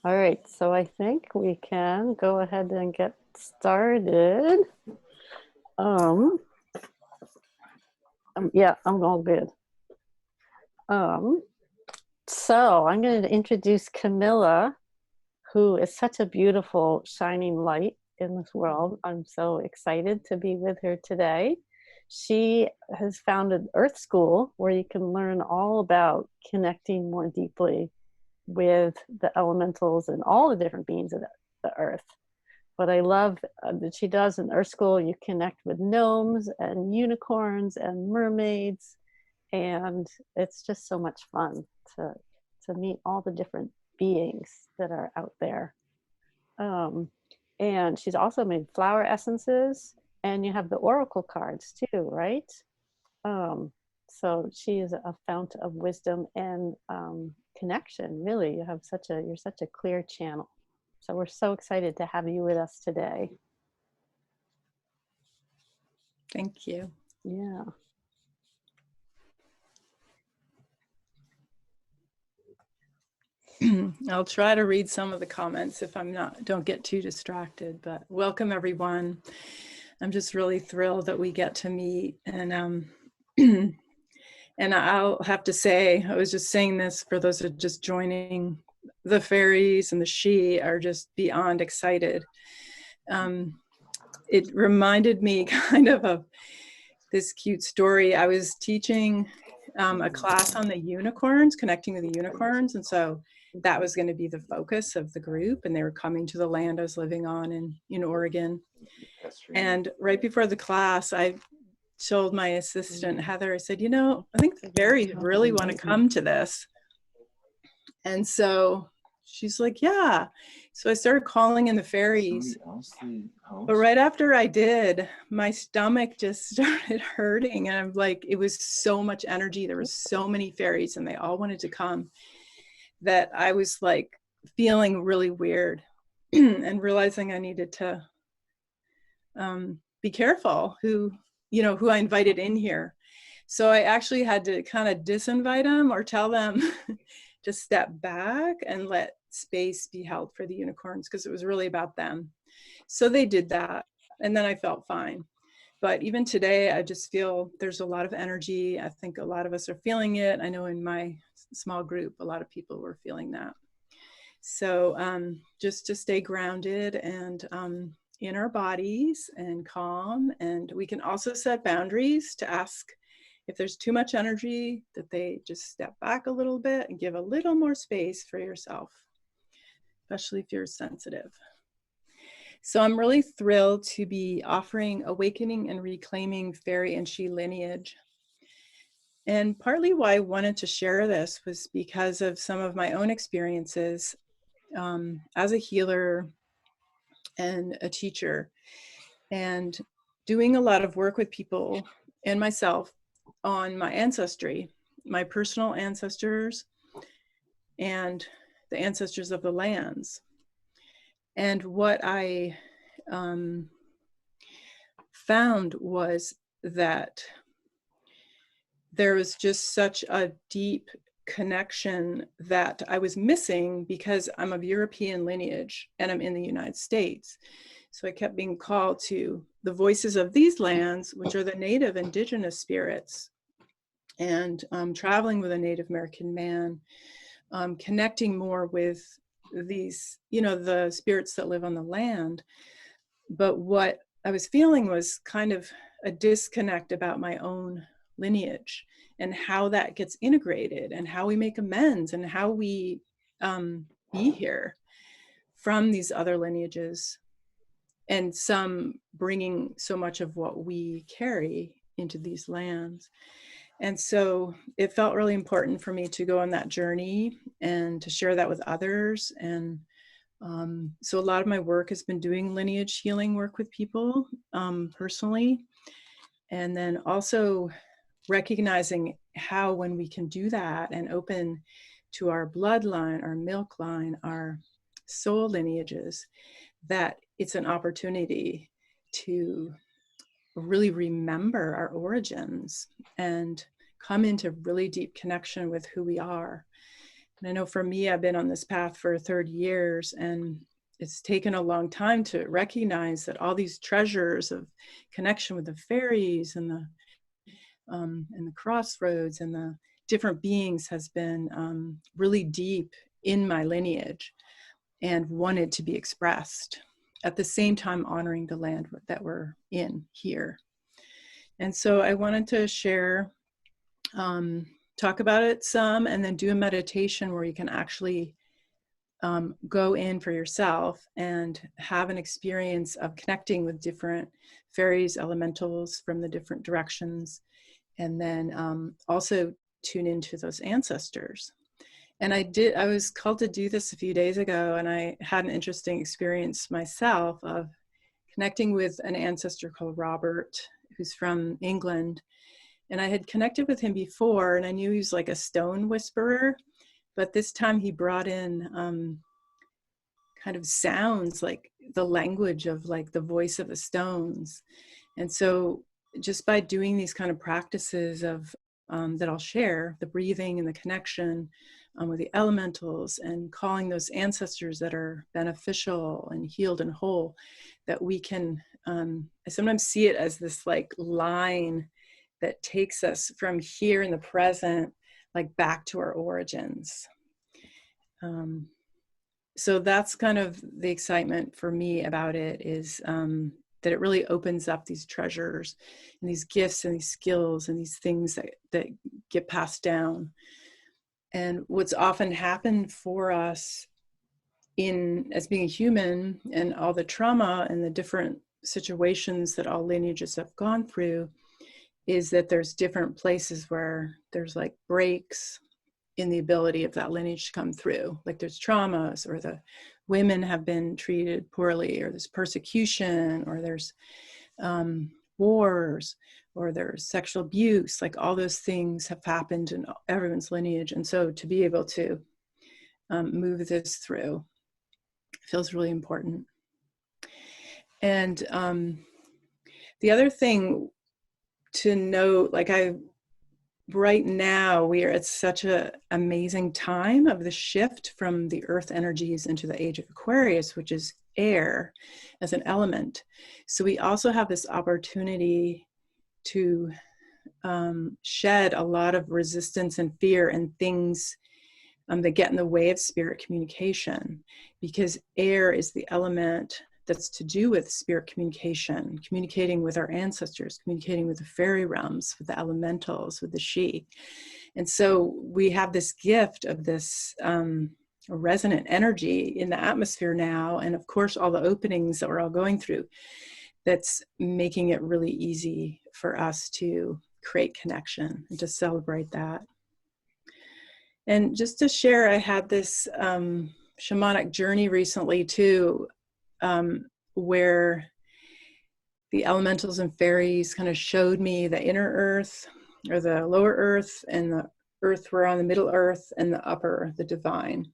All right, so I think we can go ahead and get started. Um, yeah, I'm all good. Um, so I'm going to introduce Camilla, who is such a beautiful shining light in this world. I'm so excited to be with her today. She has founded Earth School, where you can learn all about connecting more deeply with the elementals and all the different beings of the earth. But I love that she does in Earth School. You connect with gnomes and unicorns and mermaids, and it's just so much fun to meet all the different beings that are out there. Um, and she's also made flower essences, and you have the oracle cards too, right? Um, so she is a fount of wisdom and connection. Really, you're such a clear channel. So we're so excited to have you with us today. Thank you. Yeah. I'll try to read some of the comments if don't get too distracted, but welcome everyone. I'm just really thrilled that we get to meet, and and I'll have to say, I was just saying this for those that are just joining, the fairies and the she are just beyond excited. It reminded me kind of this cute story. I was teaching a class on the unicorns, connecting with the unicorns, and so that was going to be the focus of the group, and they were coming to the land I was living on in Oregon. And right before the class, I told my assistant, Heather, I said, I think the fairies really want to come to this. And so she's like, yeah. So I started calling in the fairies. But right after I did, my stomach just started hurting. And I'm like, it was so much energy. There were so many fairies and they all wanted to come, that I was like feeling really weird and realizing I needed to be careful who I invited in here. So I actually had to kind of disinvite them or tell them to step back and let space be held for the unicorns, because it was really about them. So they did that, and then I felt fine. But even today, I just feel there's a lot of energy. I think a lot of us are feeling it. I know in my small group, a lot of people were feeling that. So just to stay grounded and in our bodies and calm. And we can also set boundaries to ask if there's too much energy, that they just step back a little bit and give a little more space for yourself, especially if you're sensitive. So I'm really thrilled to be offering Awakening and Reclaiming Fairy and She Lineage. And partly why I wanted to share this was because of some of my own experiences as a healer and a teacher, and doing a lot of work with people and myself on my ancestry, my personal ancestors, and the ancestors of the lands. And what I found was that there was just such a deep connection that I was missing, because I'm of European lineage and I'm in the United States. So I kept being called to the voices of these lands, which are the native indigenous spirits, and traveling with a Native American man, connecting more with these, the spirits that live on the land. But what I was feeling was kind of a disconnect about my own lineage and how that gets integrated and how we make amends and how we be here from these other lineages, and some bringing so much of what we carry into these lands. And so it felt really important for me to go on that journey and to share that with others. And so a lot of my work has been doing lineage healing work with people personally. And then also recognizing how, when we can do that and open to our bloodline, our milk line, our soul lineages, that it's an opportunity to really remember our origins and come into really deep connection with who we are. And I know for me, I've been on this path for 30 years, and it's taken a long time to recognize that all these treasures of connection with the fairies and the crossroads and the different beings has been really deep in my lineage and wanted to be expressed, at the same time honoring the land that we're in here. And so I wanted to share, talk about it some, and then do a meditation where you can actually go in for yourself and have an experience of connecting with different fairies, elementals from the different directions, and then also tune into those ancestors. And I was called to do this a few days ago, and I had an interesting experience myself of connecting with an ancestor called Robert, who's from England. And I had connected with him before, and I knew he was like a stone whisperer, but this time he brought in kind of sounds like the language of like the voice of the stones. And so just by doing these kind of practices of that I'll share, the breathing and the connection with the elementals, and calling those ancestors that are beneficial and healed and whole, that we can, I sometimes see it as this like line that takes us from here in the present, like back to our origins. So that's kind of the excitement for me about it, is that it really opens up these treasures and these gifts and these skills and these things that get passed down. And what's often happened for us as being a human, and all the trauma and the different situations that all lineages have gone through, is that there's different places where there's like breaks in the ability of that lineage to come through. Like there's traumas, or the women have been treated poorly, or there's persecution, or there's wars, or there's sexual abuse. Like all those things have happened in everyone's lineage. And so to be able to move this through feels really important. And the other thing to note, like right now we are at such an amazing time of the shift from the earth energies into the age of Aquarius, which is air as an element. So we also have this opportunity to shed a lot of resistance and fear and things that get in the way of spirit communication, because air is the element that's to do with spirit communication, communicating with our ancestors, communicating with the fairy realms, with the elementals, with the Sidhe. And so we have this gift of this resonant energy in the atmosphere now, and of course all the openings that we're all going through, that's making it really easy for us to create connection and to celebrate that. And just to share, I had this shamanic journey recently too, where the elementals and fairies kind of showed me the inner earth, or the lower earth, and the earth we're on, the middle earth, and the upper, the divine.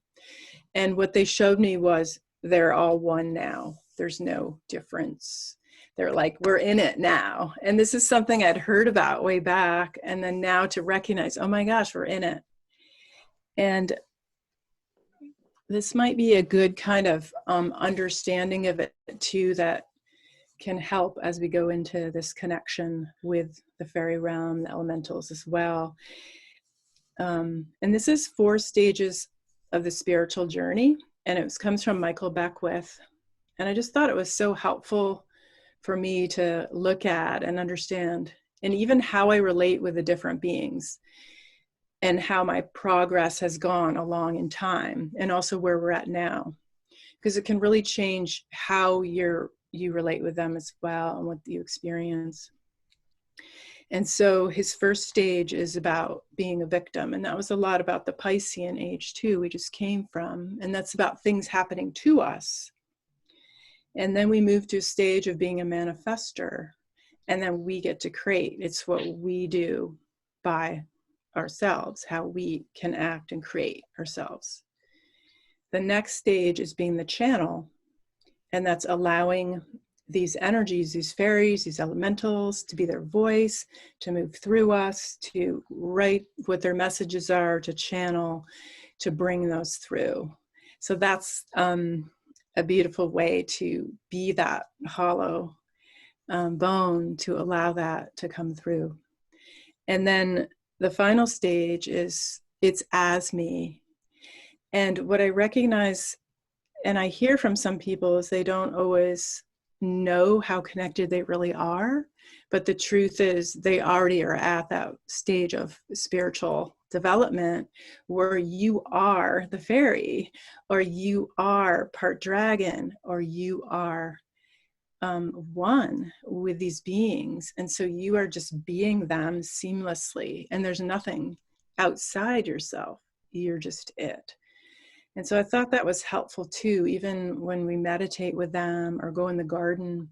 And what they showed me was they're all one now. There's no difference. They're like, we're in it now. And this is something I'd heard about way back. And then now to recognize, oh my gosh, we're in it. And this might be a good kind of understanding of it too, that can help as we go into this connection with the fairy realm, the elementals as well. And this is 4 stages of the spiritual journey, and it comes from Michael Beckwith. And I just thought it was so helpful for me to look at and understand, and even how I relate with the different beings, and how my progress has gone along in time, and also where we're at now, because it can really change how you relate with them as well, and what you experience. And so his first stage is about being a victim, and that was a lot about the Piscean age too, we just came from, and that's about things happening to us. And then we move to a stage of being a manifester, and then we get to create. It's what we do by ourselves, how we can act and create ourselves. The next stage is being the channel, and that's allowing these energies, these fairies, these elementals, to be their voice, to move through us, to write what their messages are, to channel, to bring those through. So that's a beautiful way to be that hollow bone, to allow that to come through. And then the final stage is it's as me. And what I recognize and I hear from some people is they don't always know how connected they really are. But the truth is they already are at that stage of spiritual development where you are the fairy, or you are part dragon, or you are one with these beings. And so you are just being them seamlessly. And there's nothing outside yourself. You're just it. And so I thought that was helpful too, even when we meditate with them or go in the garden,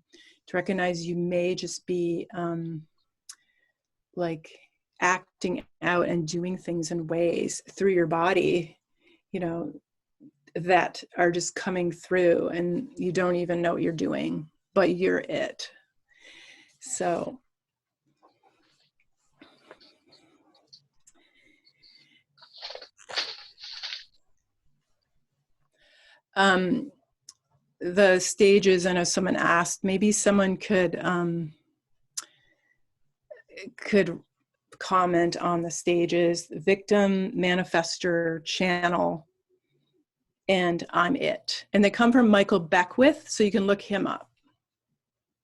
to recognize you may just be like acting out and doing things in ways through your body, you know, that are just coming through and you don't even know what you're doing, but you're it. So the stages, I know someone asked, maybe someone could comment on the stages: victim, manifester, channel, and I'm it. And they come from Michael Beckwith, so you can look him up.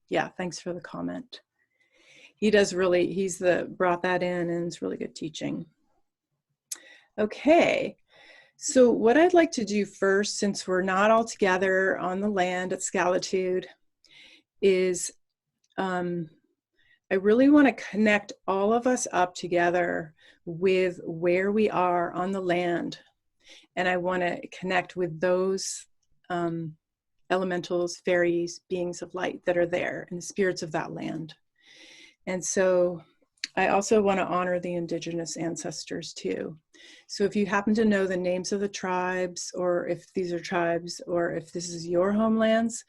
Yeah, thanks for the comment. He does really, brought that in, and it's really good teaching. Okay, so what I'd like to do first, since we're not all together on the land at Scalitude, is I really want to connect all of us up together with where we are on the land. And I want to connect with those elementals, fairies, beings of light that are there, and the spirits of that land. And so I also want to honor the indigenous ancestors too. So if you happen to know the names of the tribes, or if these are tribes, or if this is your homelands,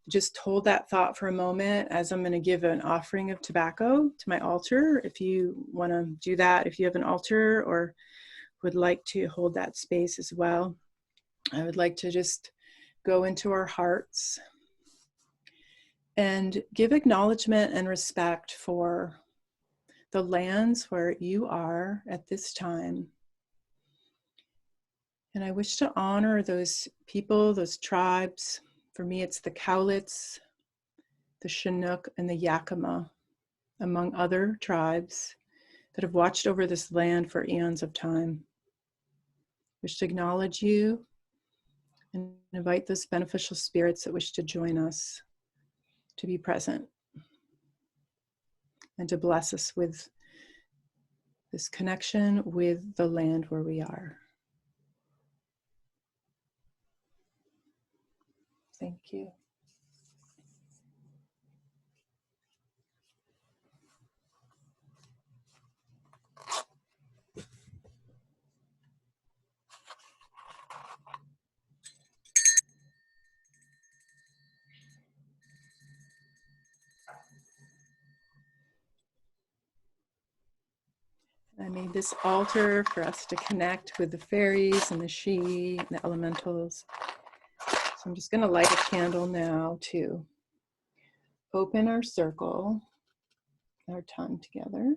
just hold that thought for a moment as I'm going to give an offering of tobacco to my altar. If you want to do that, if you have an altar or would like to hold that space as well, I would like to just go into our hearts and give acknowledgement and respect for the lands where you are at this time. And I wish to honor those people, those tribes. For me, it's the Cowlitz, the Chinook, and the Yakima, among other tribes that have watched over this land for eons of time. I wish to acknowledge you and invite those beneficial spirits that wish to join us to be present and to bless us with this connection with the land where we are. Thank you. I made this altar for us to connect with the fairies and the she and the elementals. So I'm just going to light a candle now to open our circle, our tongue together.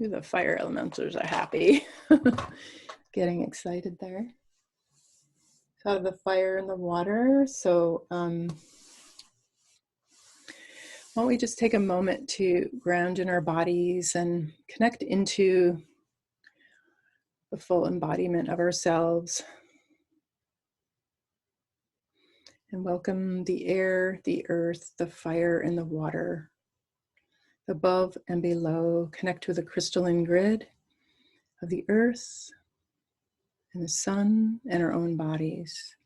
Ooh, the fire elementals are happy. Getting excited there. Out of the fire and the water. So why don't we just take a moment to ground in our bodies and connect into the full embodiment of ourselves. And welcome the air, the earth, the fire, and the water. Above and below, connect with the crystalline grid of the earth and the sun and our own bodies.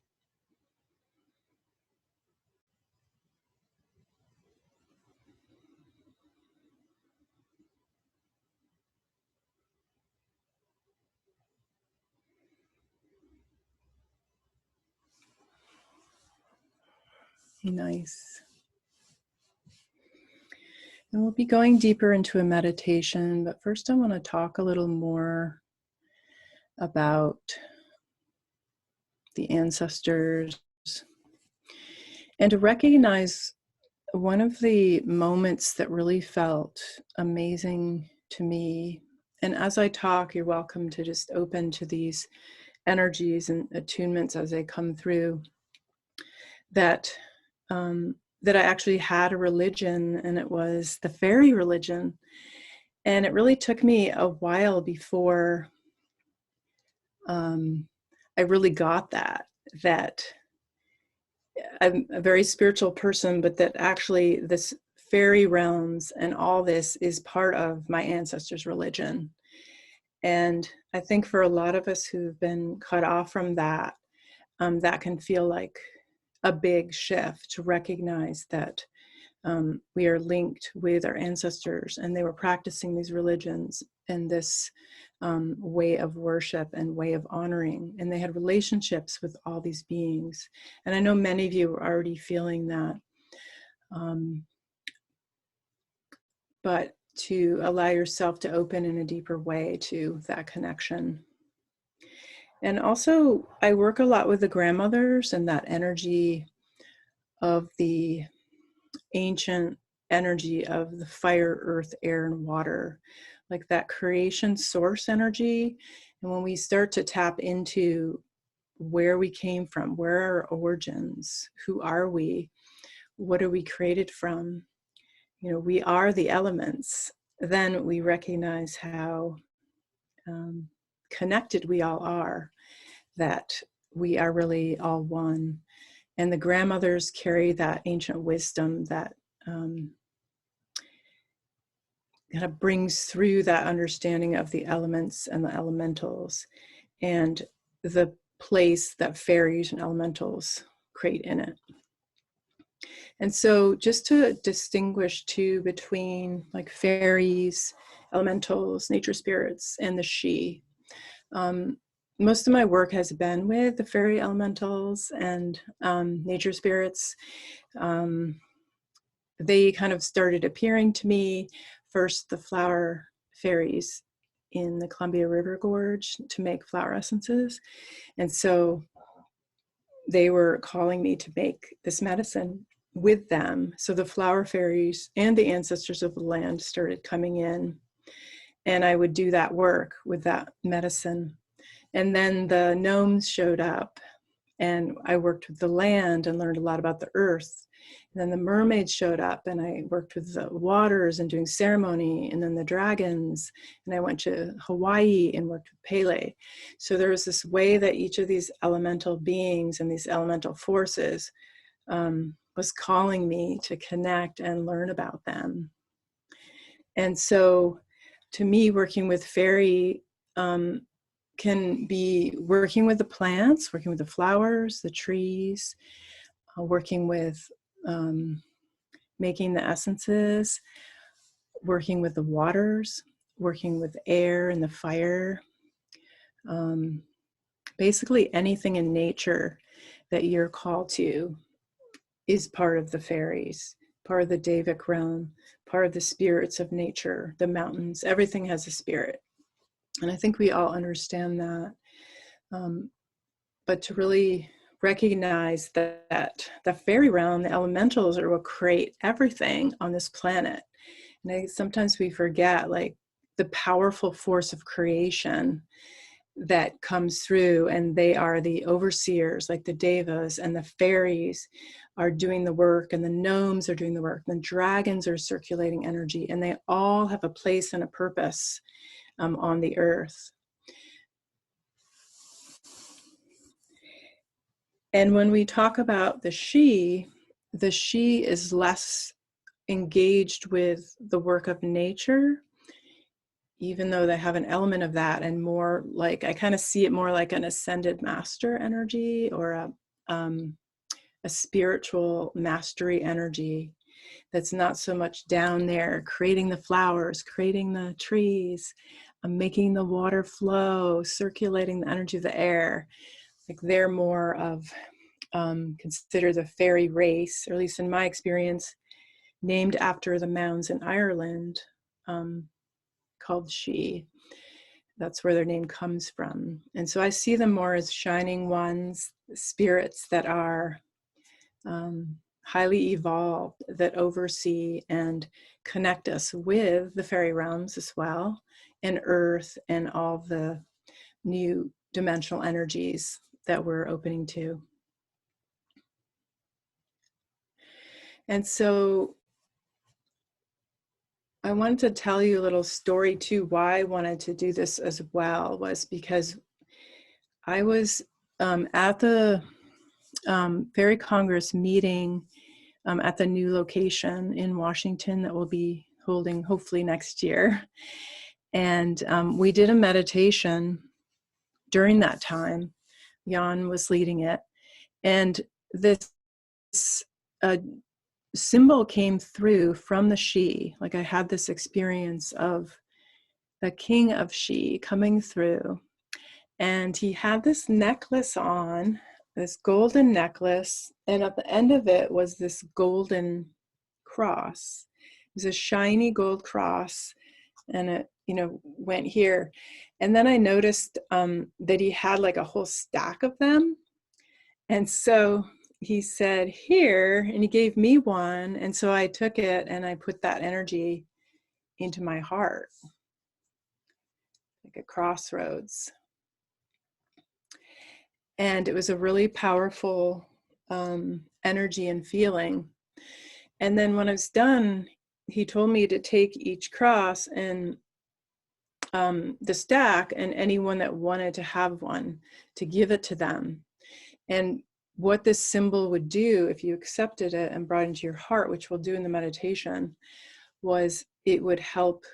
Nice. And we'll be going deeper into a meditation, but first I want to talk a little more about the ancestors and to recognize one of the moments that really felt amazing to me. And as I talk, you're welcome to just open to these energies and attunements as they come through. That I actually had a religion, and it was the fairy religion. And it really took me a while before I really got that I'm a very spiritual person, but that actually this fairy realms and all this is part of my ancestors' religion. And I think for a lot of us who've been cut off from that, that can feel like a big shift to recognize that we are linked with our ancestors, and they were practicing these religions and this way of worship and way of honoring, and they had relationships with all these beings. And I know many of you are already feeling that, but to allow yourself to open in a deeper way to that connection. And also, I work a lot with the grandmothers and that energy of the ancient energy of the fire, earth, air, and water, like that creation source energy. And when we start to tap into where we came from, where are our origins, who are we, what are we created from, you know, we are the elements, then we recognize how connected we all are, that we are really all one. And the grandmothers carry that ancient wisdom that kind of brings through that understanding of the elements and the elementals and the place that fairies and elementals create in it. And so just to distinguish too between like fairies, elementals, nature spirits, and the she. Most of my work has been with the fairy elementals and nature spirits. They kind of started appearing to me, first the flower fairies in the Columbia River Gorge to make flower essences. And so they were calling me to make this medicine with them. So the flower fairies and the ancestors of the land started coming in, and I would do that work with that medicine. And then the gnomes showed up, and I worked with the land and learned a lot about the earth. And then the mermaids showed up, and I worked with the waters and doing ceremony, and then the dragons, and I went to Hawaii and worked with Pele. So there was this way that each of these elemental beings and these elemental forces was calling me to connect and learn about them. And so to me, working with fairy can be working with the plants, working with the flowers, the trees, working with making the essences, working with the waters, working with air and the fire. Basically anything in nature that you're called to is part of the fairies, part of the Devic realm, part of the spirits of nature, the mountains. Everything has a spirit. And I think we all understand that. But to really recognize that the fairy realm, the elementals, are what create everything on this planet. And sometimes we forget like the powerful force of creation that comes through, and they are the overseers, like the devas, and the fairies are doing the work, and the gnomes are doing the work, and the dragons are circulating energy, and they all have a place and a purpose on the earth. And when we talk about the she is less engaged with the work of nature, even though they have an element of that, and more like, I kind of see it more like an ascended master energy, or a spiritual mastery energy that's not so much down there creating the flowers, creating the trees, making the water flow, circulating the energy of the air. Like they're more of consider the fairy race, or at least in my experience, named after the mounds in Ireland, called Sidhe. That's where their name comes from. And so I see them more as shining ones, spirits that are highly evolved, that oversee and connect us with the fairy realms as well, and earth, and all the new dimensional energies that we're opening to. And so I wanted to tell you a little story too. Why I wanted to do this as well was because I was at the Fairy Congress meeting at the new location in Washington that we'll be holding hopefully next year. And we did a meditation during that time. Jan was leading it. And this symbol came through from the Sidhe. Like I had this experience of the king of Sidhe coming through. And he had this necklace on, this golden necklace. And at the end of it was this golden cross. It was a shiny gold cross. And it, went here. And then I noticed that he had like a whole stack of them. And so he said, here, and he gave me one. And so I took it and I put that energy into my heart, like a crossroads. And it was a really powerful energy and feeling. And then when I was done, he told me to take each cross and the stack, and anyone that wanted to have one, to give it to them. And what this symbol would do if you accepted it and brought it into your heart, which we'll do in the meditation, was it would help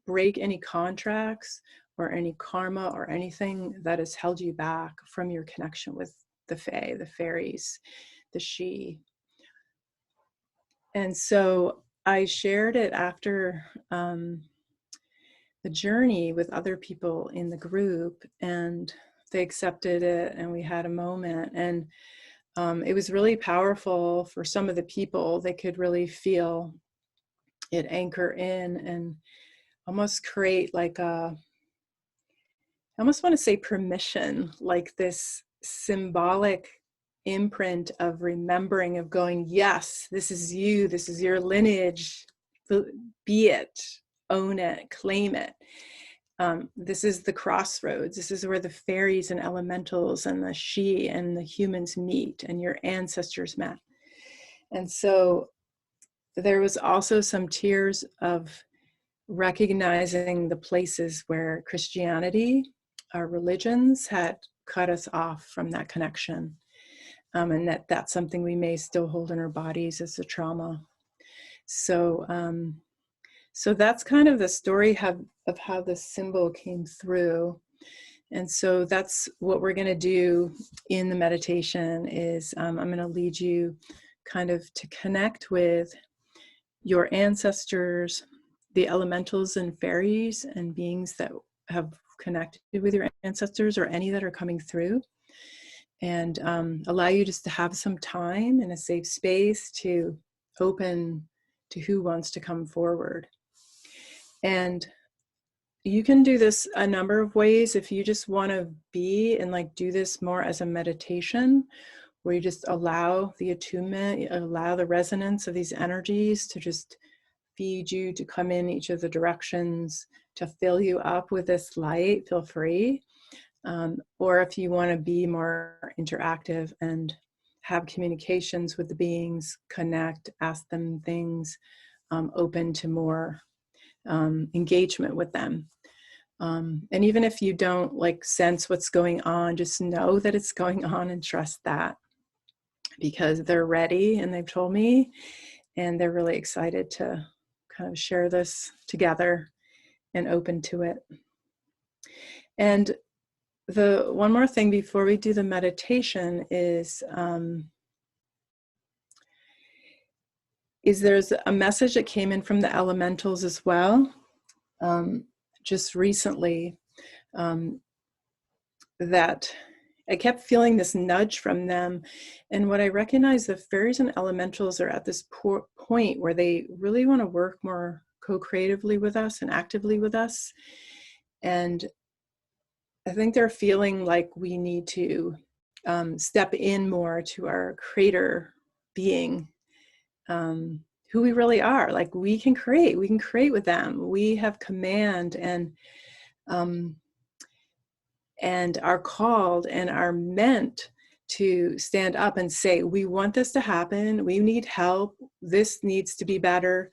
break any contracts or any karma or anything that has held you back from your connection with the Fae, the fairies, the Sidhe. And so I shared it after the journey with other people in the group, and they accepted it, and we had a moment. And it was really powerful for some of the people. They could really feel it anchor in and almost create like I almost want to say permission, like this symbolic imprint of remembering, of going, yes, this is you, this is your lineage, be it, own it, claim it. This is the crossroads. This is where the fairies and elementals and the Sidhe and the humans meet, and your ancestors met. And so there was also some tears of recognizing the places where Christianity, our religions, had cut us off from that connection. And that's something we may still hold in our bodies as a trauma. So that's kind of the story of how the symbol came through. And so that's what we're going to do in the meditation is I'm going to lead you kind of to connect with your ancestors, the elementals and fairies and beings that have connected with your ancestors, or any that are coming through, and allow you just to have some time in a safe space to open to who wants to come forward. And you can do this a number of ways. If you just want to be and like do this more as a meditation, where you just allow the attunement, allow the resonance of these energies to just feed you, to come in each of the directions, to fill you up with this light, feel free. Or if you want to be more interactive and have communications with the beings, connect, ask them things, open to more engagement with them. And even if you don't like sense what's going on, just know that it's going on and trust that, because they're ready and they've told me, and they're really excited to kind of share this together and open to it. And the one more thing before we do the meditation is there's a message that came in from the elementals as well, just recently, that I kept feeling this nudge from them. And what I recognize, the fairies and elementals are at this point where they really want to work more co-creatively with us and actively with us. And I think they're feeling like we need to step in more to our creator being, who we really are. Like we can create with them. We have command and are called and are meant to stand up and say, we want this to happen. We need help. This needs to be better.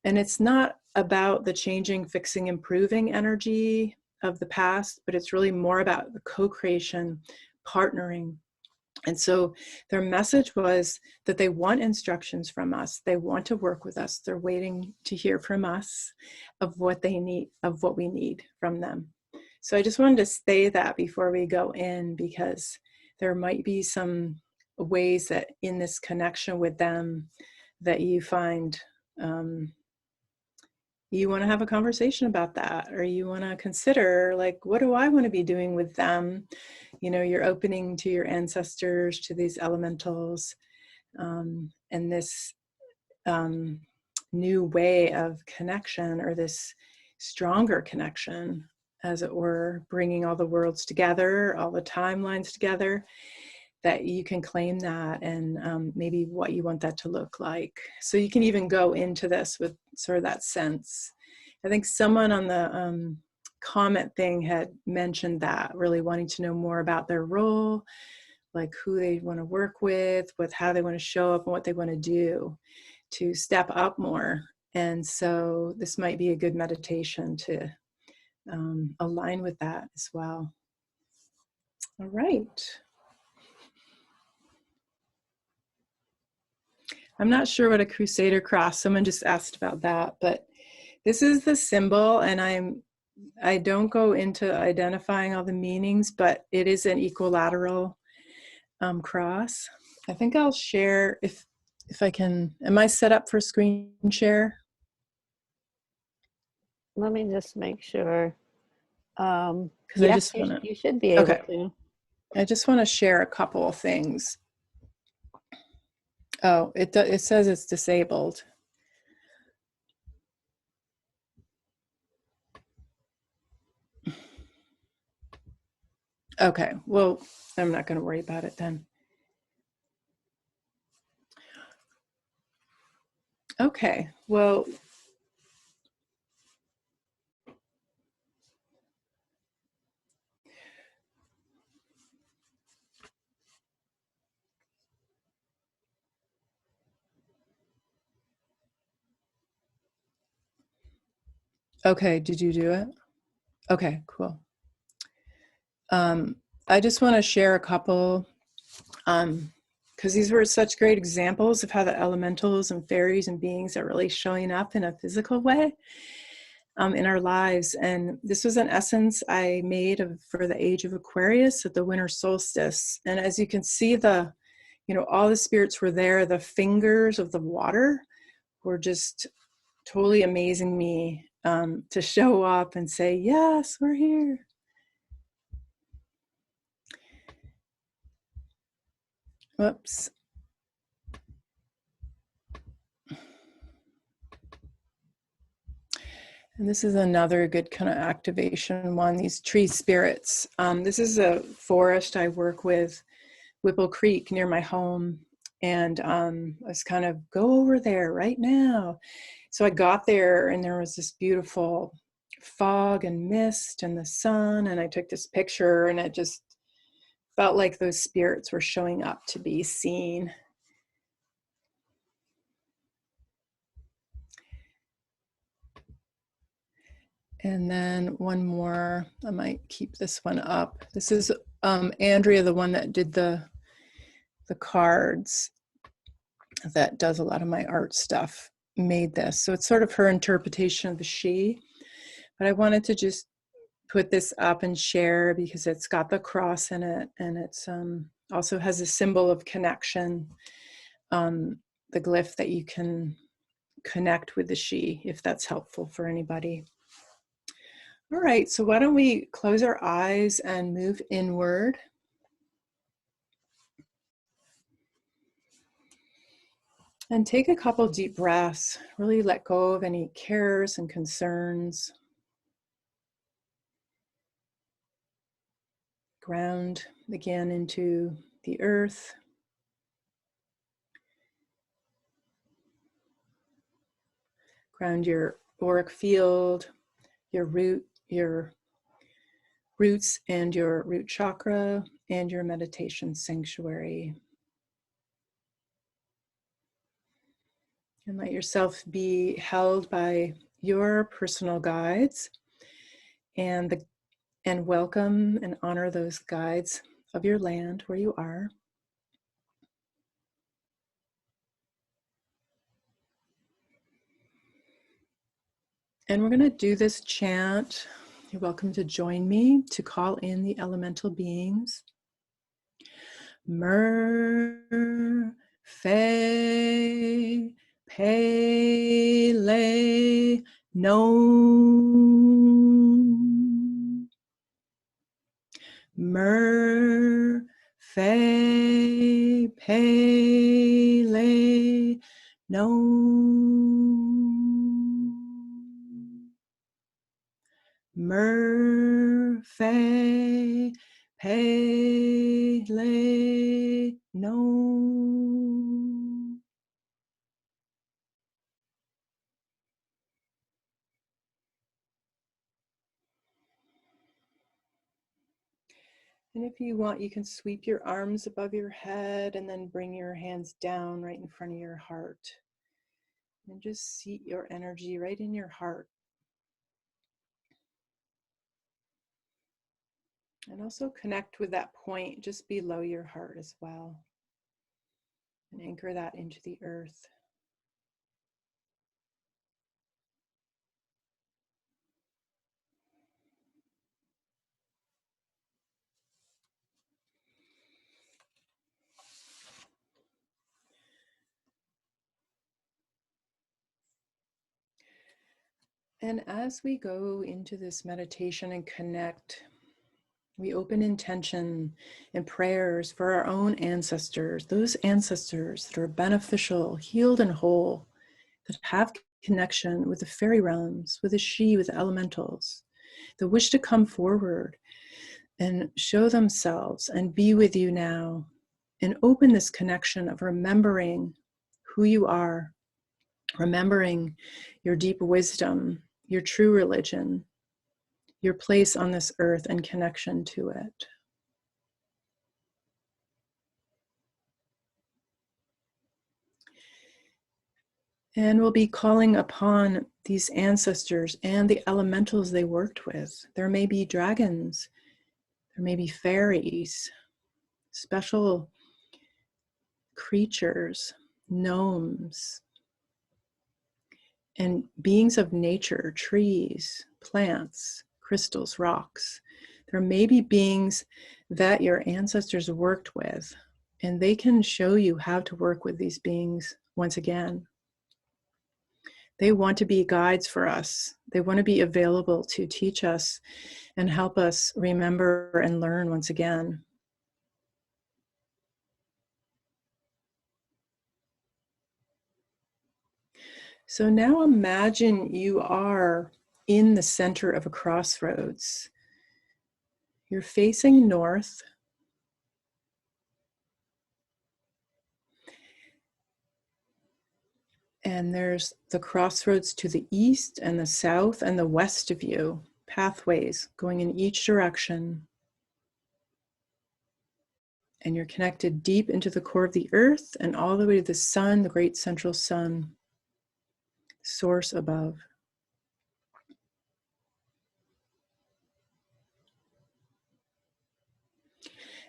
And it's not about the changing, fixing, improving energy of the past, but it's really more about the co-creation, partnering. And so their message was that they want instructions from us. They want to work with us. They're waiting to hear from us of what they need, of what we need from them. So I just wanted to say that before we go in, because there might be some ways that in this connection with them that you find you want to have a conversation about that, or you want to consider, like, what do I want to be doing with them? You know, you're opening to your ancestors, to these elementals, and this new way of connection, or this stronger connection, as it were, bringing all the worlds together, all the timelines together, that you can claim that, and maybe what you want that to look like. So you can even go into this with sort of that sense. I think someone on the comment thing had mentioned that, really wanting to know more about their role, like who they want to work with how they want to show up, and what they want to do to step up more. And so this might be a good meditation to align with that as well. All right. I'm not sure what a crusader cross, someone just asked about that, but this is the symbol, and I don't go into identifying all the meanings, but it is an equilateral cross. I think I'll share, if I can. Am I set up for screen share? Let me just make sure. Because Yes, I just want to. you should be able to. I just want to share a couple of things. Oh, it says it's disabled. Okay, well, I'm not going to worry about it then. Okay, well, okay, did you do it? Okay, cool. I just want to share a couple, because these were such great examples of how the elementals and fairies and beings are really showing up in a physical way in our lives. And this was an essence I made for the age of Aquarius at the winter solstice. And as you can see, all the spirits were there. The fingers of the water were just totally amazing me to show up and say, yes, we're here. Whoops. And this is another good kind of activation one, these tree spirits. This is a forest I work with, Whipple Creek, near my home. And I was kind of, go over there right now. So I got there, and there was this beautiful fog and mist and the sun. And I took this picture, and it just felt like those spirits were showing up to be seen. And then one more, I might keep this one up. This is Andrea, the one that did the cards, that does a lot of my art stuff, made this. So it's sort of her interpretation of the she. But I wanted to just put this up and share because it's got the cross in it, and it's also has a symbol of connection, the glyph that you can connect with the she, if that's helpful for anybody. All right, so why don't we close our eyes and move inward. And take a couple deep breaths. Really let go of any cares and concerns. Ground again into the earth. Ground your auric field, your roots and your root chakra and your meditation sanctuary. And let yourself be held by your personal guides and welcome and honor those guides of your land where you are. And we're going to do this chant. You're welcome to join me to call in the elemental beings. Mer, Fe, Pele, Nom. Mer, Fe, Pele, Nom. Mer, Fe, Pele, Nom. And if you want, you can sweep your arms above your head and then bring your hands down right in front of your heart. And just seat your energy right in your heart. And also connect with that point just below your heart as well. And anchor that into the earth. And as we go into this meditation and connect, we open intention and prayers for our own ancestors, those ancestors that are beneficial, healed, and whole, that have connection with the fairy realms, with the she, with the elementals, that wish to come forward and show themselves and be with you now, and open this connection of remembering who you are, remembering your deep wisdom, your true religion, your place on this earth and connection to it. And we'll be calling upon these ancestors and the elementals they worked with. There may be dragons, there may be fairies, special creatures, gnomes, and beings of nature, trees, plants, crystals, rocks. There may be beings that your ancestors worked with, and they can show you how to work with these beings once again. They want to be guides for us. They want to be available to teach us and help us remember and learn once again. So now imagine you are in the center of a crossroads. You're facing north. And there's the crossroads to the east and the south and the west of you, pathways going in each direction. And you're connected deep into the core of the earth and all the way to the sun, the great central sun, source above.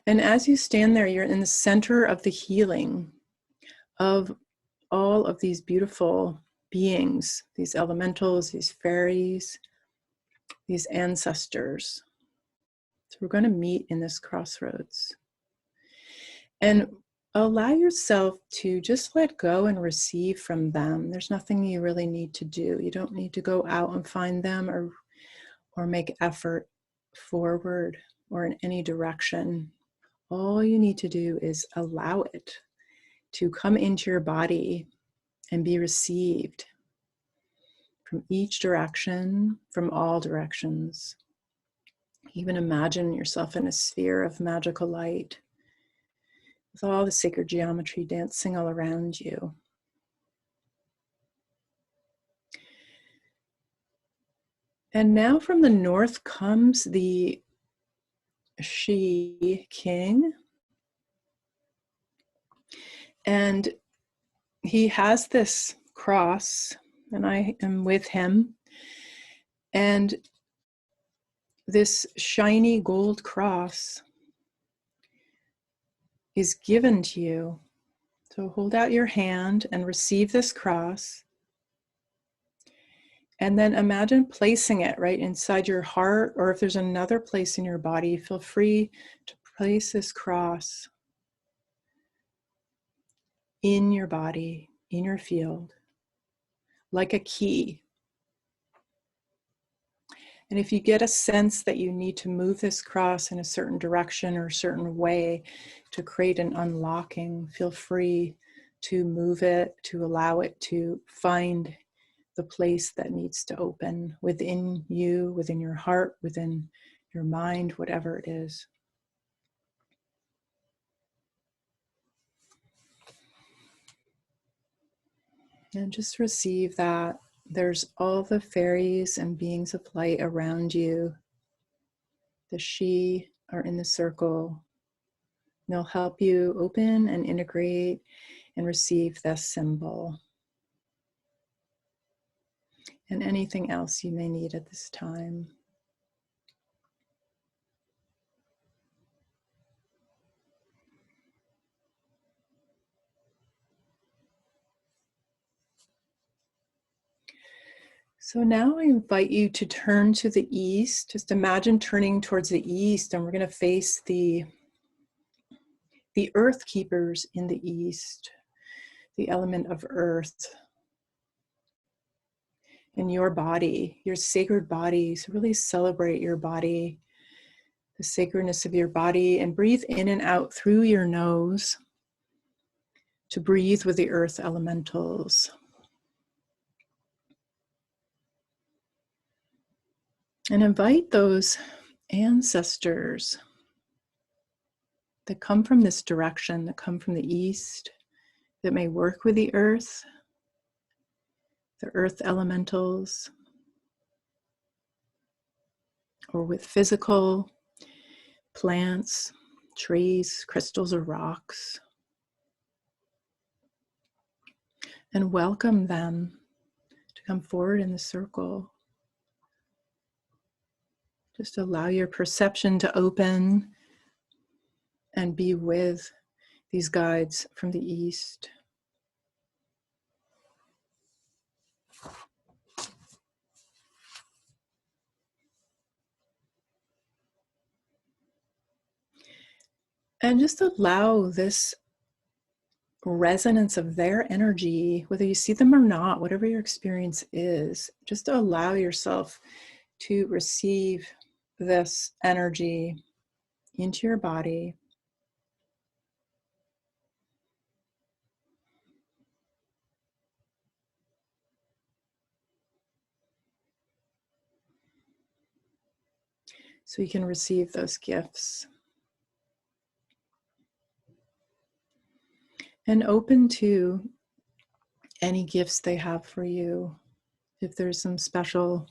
And as you stand there, you're in the center of the healing of all of these beautiful beings, these elementals, these fairies, these ancestors. So we're going to meet in this crossroads. And allow yourself to just let go and receive from them. There's nothing you really need to do. You don't need to go out and find them or make effort forward or in any direction. All you need to do is allow it to come into your body and be received from each direction, from all directions. Even imagine yourself in a sphere of magical light with all the sacred geometry dancing all around you. And now from the north comes the She King. And he has this cross, and I am with him. And this shiny gold cross is given to you. So hold out your hand and receive this cross. And then imagine placing it right inside your heart, or if there's another place in your body, feel free to place this cross in your body, in your field, like a key. And if you get a sense that you need to move this cross in a certain direction or a certain way to create an unlocking, feel free to move it, to allow it to find the place that needs to open within you, within your heart, within your mind, whatever it is. And just receive that. There's all the fairies and beings of light around you. The She are in the circle. They'll help you open and integrate and receive this symbol. And anything else you may need at this time. So now I invite you to turn to the east. Just imagine turning towards the east, and we're going to face the earth keepers in the east, the element of earth. In your body, your sacred body. So really celebrate your body, the sacredness of your body, and breathe in and out through your nose to breathe with the earth elementals. And invite those ancestors that come from this direction, that come from the east, that may work with the earth elementals, or with physical plants, trees, crystals, or rocks. And welcome them to come forward in the circle. Just allow your perception to open and be with these guides from the east. And just allow this resonance of their energy, whether you see them or not, whatever your experience is, just allow yourself to receive this energy into your body. So you can receive those gifts. And open to any gifts they have for you. If there's some special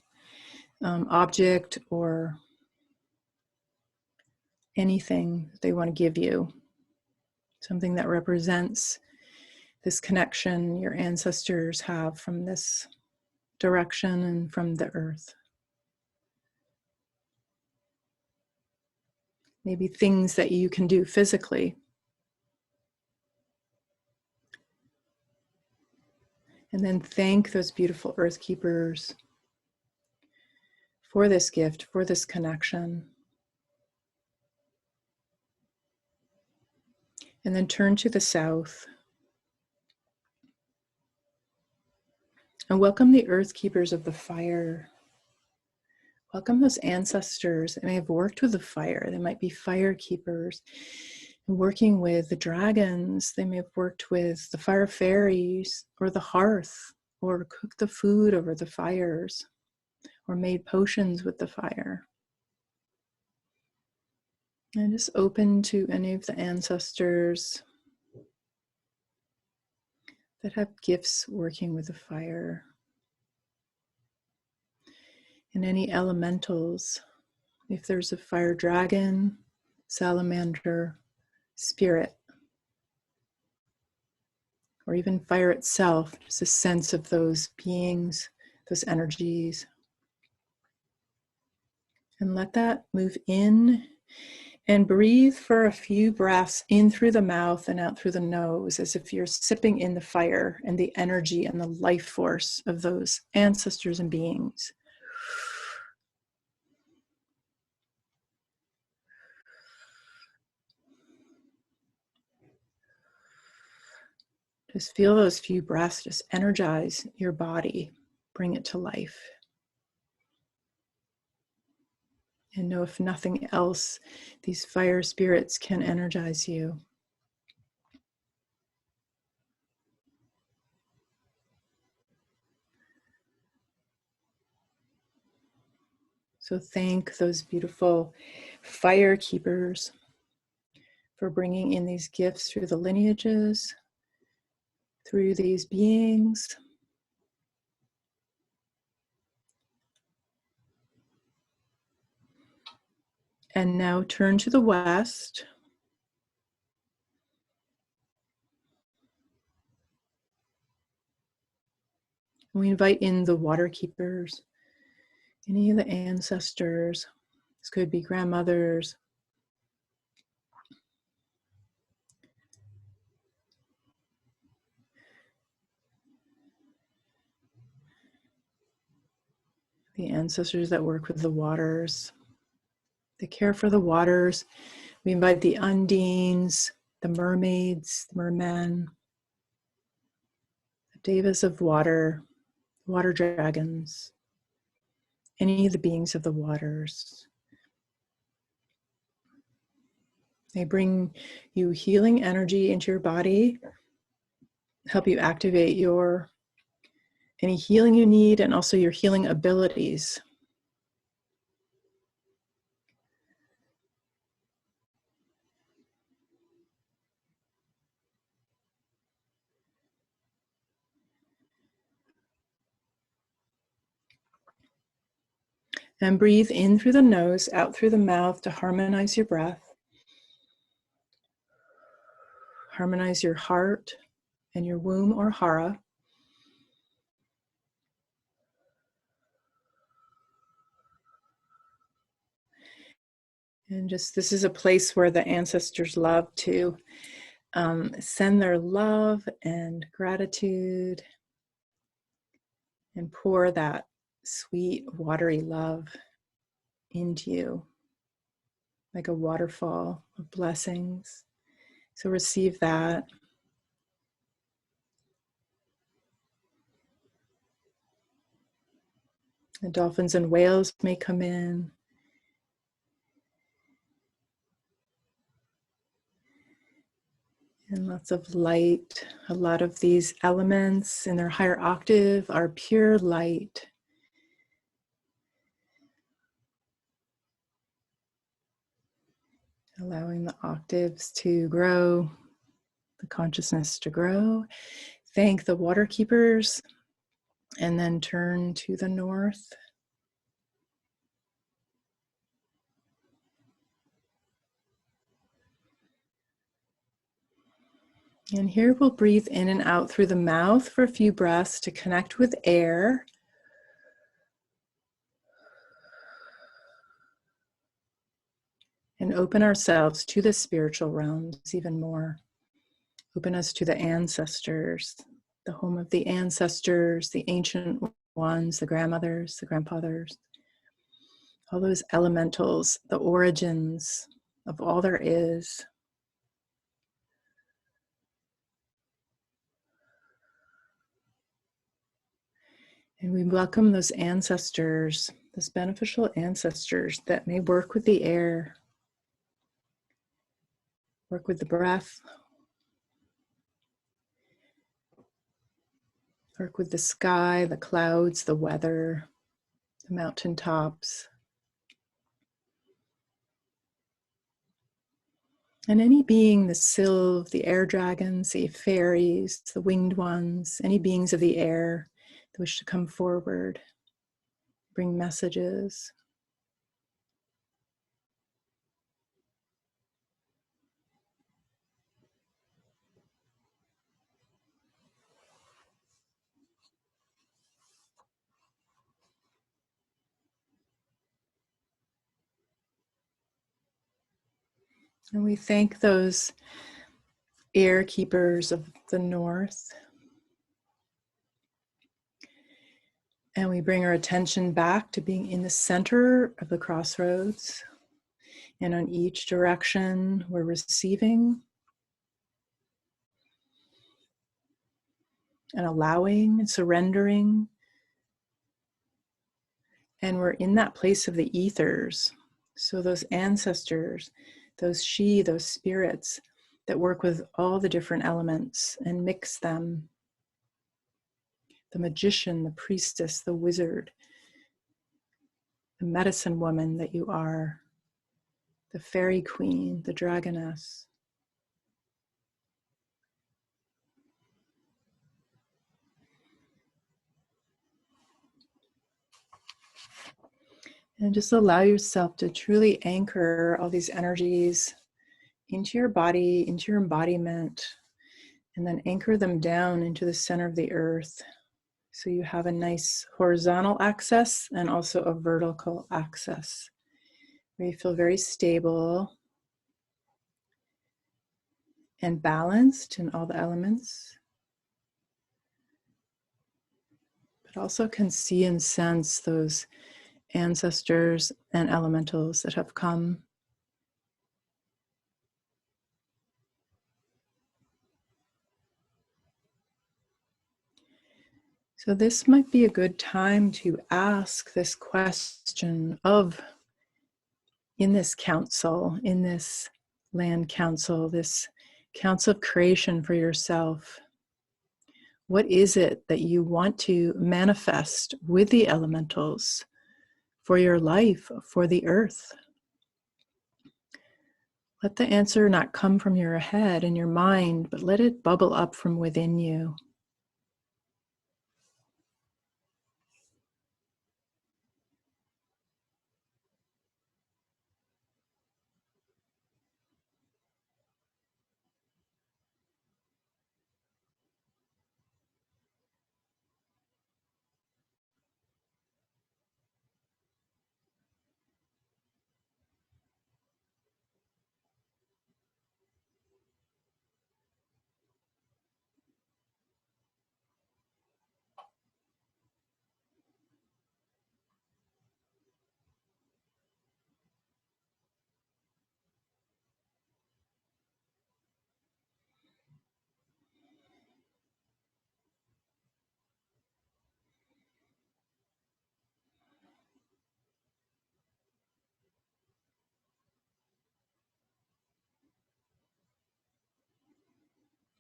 object or anything they want to give you, something that represents this connection your ancestors have from this direction and from the earth. Maybe things that you can do physically. And then thank those beautiful earth keepers for this gift, for this connection. And then turn to the south. And welcome the earth keepers of the fire. Welcome those ancestors that may have worked with the fire. They might be fire keepers. Working with the dragons, they may have worked with the fire fairies or the hearth, or cooked the food over the fires, or made potions with the fire. And just open to any of the ancestors that have gifts working with the fire. And any elementals, if there's a fire dragon, salamander, spirit, or even fire itself, just a sense of those beings, those energies. And let that move in, and breathe for a few breaths in through the mouth and out through the nose, as if you're sipping in the fire and the energy and the life force of those ancestors and beings. Just feel those few breaths just energize your body, bring it to life. And know, if nothing else, these fire spirits can energize you. So thank those beautiful fire keepers for bringing in these gifts through the lineages, through these beings. And now turn to the west. We invite in the water keepers, any of the ancestors. This could be grandmothers, the ancestors that work with the waters. They care for the waters. We invite the undines, the mermaids, the mermen, the devas of water, water dragons, any of the beings of the waters. They bring you healing energy into your body, help you activate any healing you need, and also your healing abilities. And breathe in through the nose, out through the mouth to harmonize your breath. Harmonize your heart and your womb or hara. And just, this is a place where the ancestors love to send their love and gratitude and pour that sweet, watery love into you, like a waterfall of blessings. So receive that. The dolphins and whales may come in. And lots of light. A lot of these elements in their higher octave are pure light. Allowing the octaves to grow, the consciousness to grow. Thank the water keepers, and then turn to the north. And here we'll breathe in and out through the mouth for a few breaths to connect with air. And open ourselves to the spiritual realms even more. Open us to the ancestors, the home of the ancestors, the ancient ones, the grandmothers, the grandfathers, all those elementals, the origins of all there is. And we welcome those ancestors, those beneficial ancestors that may work with the air. Work with the breath. Work with the sky, the clouds, the weather, the mountaintops. And any being, the sylph, the air dragons, the fairies, the winged ones, any beings of the air that wish to come forward, bring messages. And we thank those air keepers of the north. And we bring our attention back to being in the center of the crossroads. And on each direction, we're receiving and allowing and surrendering. And we're in that place of the ethers. So those ancestors, those spirits that work with all the different elements and mix them. The magician, the priestess, the wizard, the medicine woman that you are, the fairy queen, the dragoness. And just allow yourself to truly anchor all these energies into your body, into your embodiment, and then anchor them down into the center of the earth. So you have a nice horizontal axis and also a vertical axis where you feel very stable and balanced in all the elements, but also can see and sense those ancestors and elementals that have come. So this might be a good time to ask this question of, in this council, in this land council, this council of creation for yourself, what is it that you want to manifest with the elementals for your life, for the earth? Let the answer not come from your head and your mind, but let it bubble up from within you.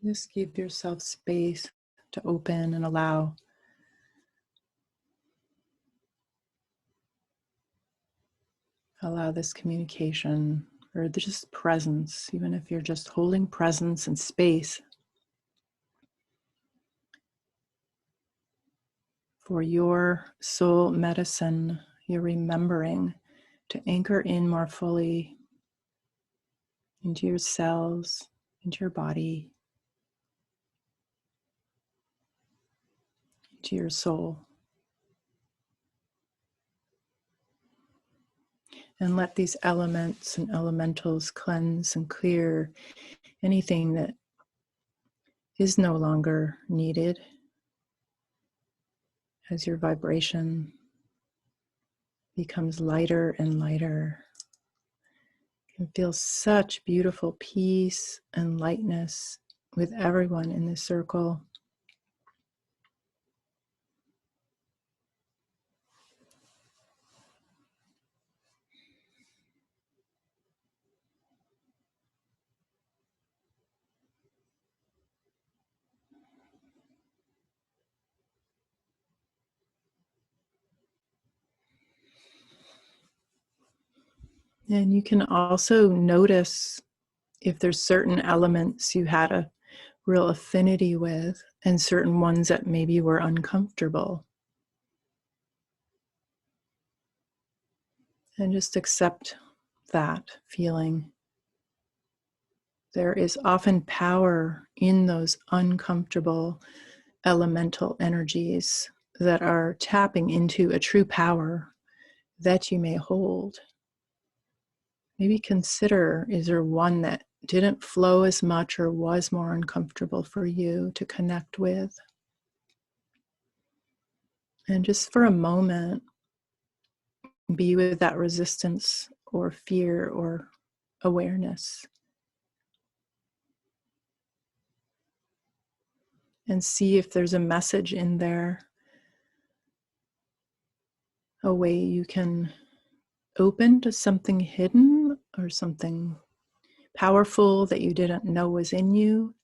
Just give yourself space to open and allow. Allow this communication or just presence, even if you're just holding presence and space for your soul medicine, you're remembering to anchor in more fully into your cells, into your body, into your soul. And let these elements and elementals cleanse and clear anything that is no longer needed as your vibration becomes lighter and lighter. You can feel such beautiful peace and lightness with everyone in this circle. And you can also notice if there's certain elements you had a real affinity with and certain ones that maybe were uncomfortable. And just accept that feeling. There is often power in those uncomfortable elemental energies that are tapping into a true power that you may hold. Maybe consider, is there one that didn't flow as much or was more uncomfortable for you to connect with? And just for a moment, be with that resistance or fear or awareness. And see if there's a message in there, a way you can open to something hidden or something powerful that you didn't know was in you,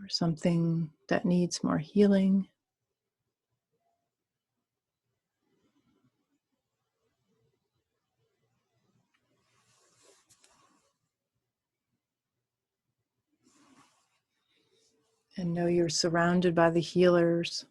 or something that needs more healing. And know you're surrounded by the healers.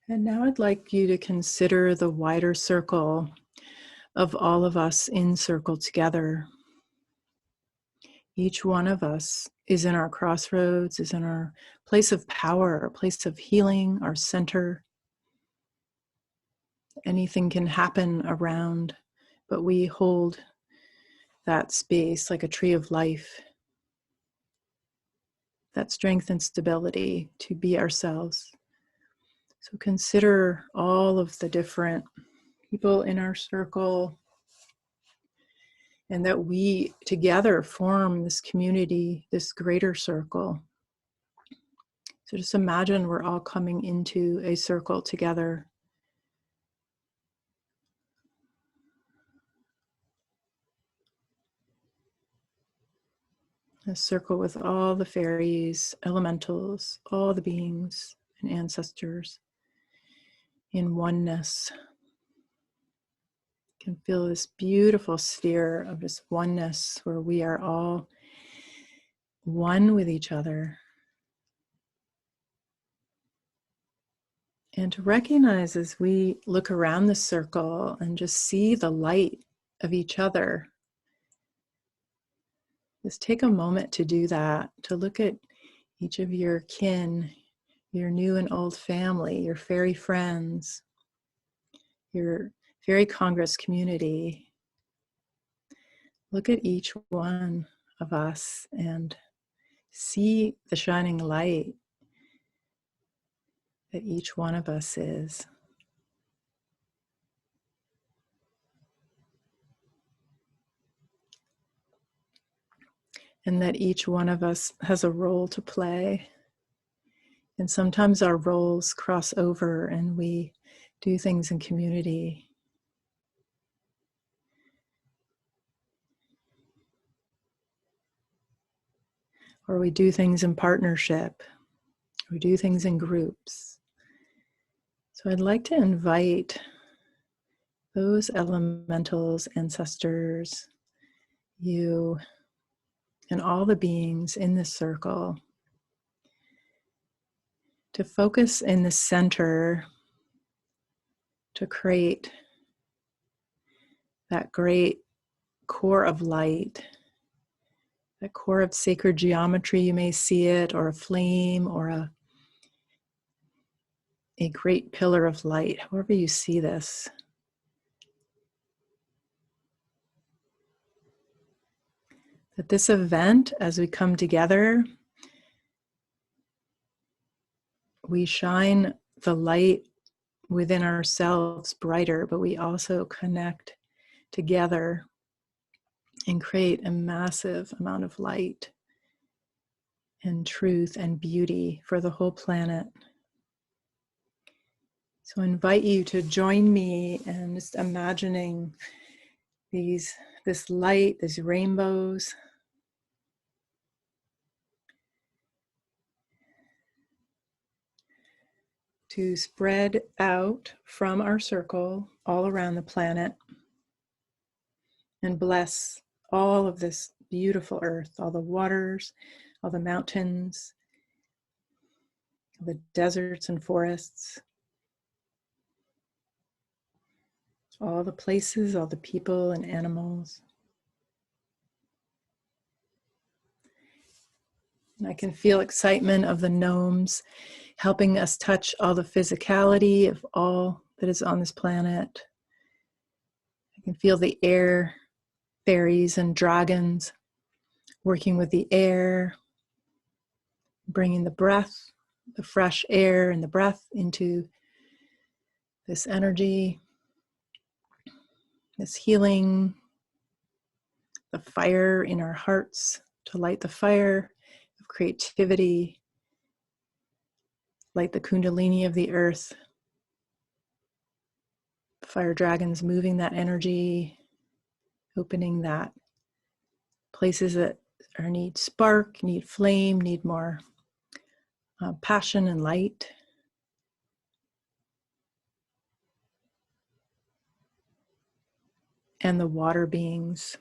And now I'd like you to consider the wider circle of all of us in circle together. Each one of us is in our crossroads, is in our place of power, our place of healing, our center. Anything can happen around, but we hold that space like a tree of life, that strength and stability to be ourselves. So consider all of the different people in our circle, and that we together form this community, this greater circle. So just imagine we're all coming into a circle together. A circle with all the fairies, elementals, all the beings and ancestors in oneness. You can feel this beautiful sphere of just oneness where we are all one with each other. And to recognize as we look around the circle and just see the light of each other. Just take a moment to do that, to look at each of your kin, your new and old family, your fairy friends, your fairy congress community. Look at each one of us and see the shining light that each one of us is. And that each one of us has a role to play. And sometimes our roles cross over and we do things in community. Or we do things in partnership. We do things in groups. So I'd like to invite those elementals, ancestors, you, and all the beings in this circle to focus in the center to create that great core of light, that core of sacred geometry. You may see it, or a flame, or a great pillar of light, however you see this. That this event, as we come together, we shine the light within ourselves brighter, but we also connect together and create a massive amount of light and truth and beauty for the whole planet. So I invite you to join me in just imagining this light, these rainbows, to spread out from our circle all around the planet and bless all of this beautiful earth, all the waters, all the mountains, the deserts and forests, all the places, all the people and animals. And I can feel excitement of the gnomes helping us touch all the physicality of all that is on this planet. I can feel the air fairies and dragons working with the air, bringing the breath, the fresh air and the breath into this energy, this healing, the fire in our hearts to light the fire of creativity, light the kundalini of the earth. Fire dragons moving that energy, opening that places that need spark, need flame, need more passion and light. And the water beings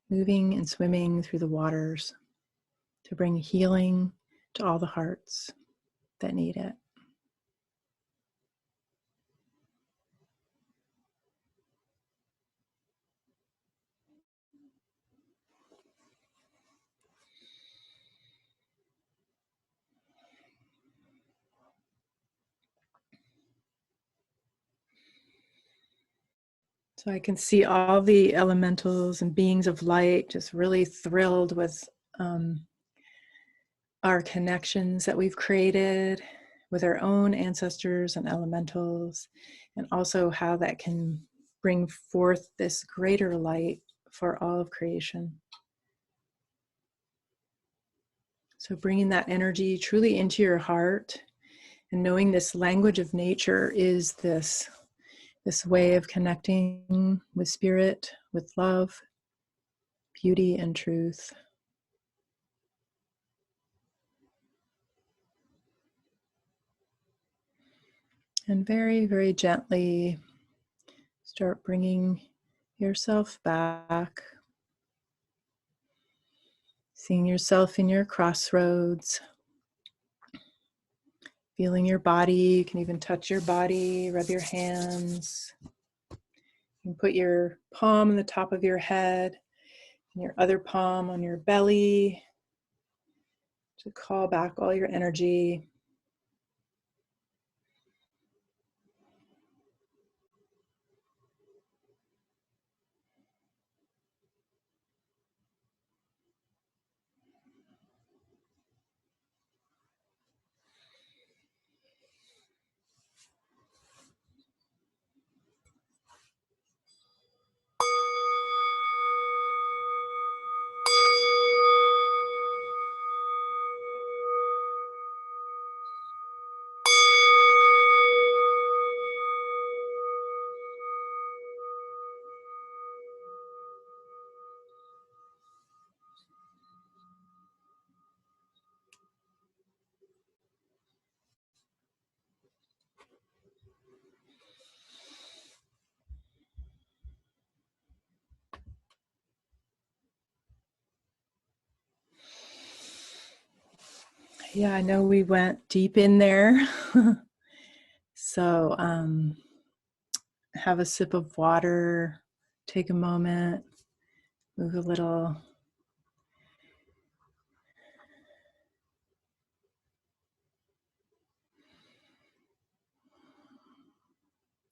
moving and swimming through the waters to bring healing to all the hearts that need it. So I can see all the elementals and beings of light just really thrilled with our connections that we've created with our own ancestors and elementals, and also how that can bring forth this greater light for all of creation. So bringing that energy truly into your heart and knowing this language of nature is this way of connecting with spirit, with love, beauty, and truth. And very, very gently start bringing yourself back. Seeing yourself in your crossroads. Feeling your body. You can even touch your body, rub your hands. You can put your palm on the top of your head and your other palm on your belly to call back all your energy. Yeah, I know we went deep in there. So have a sip of water, take a moment, move a little.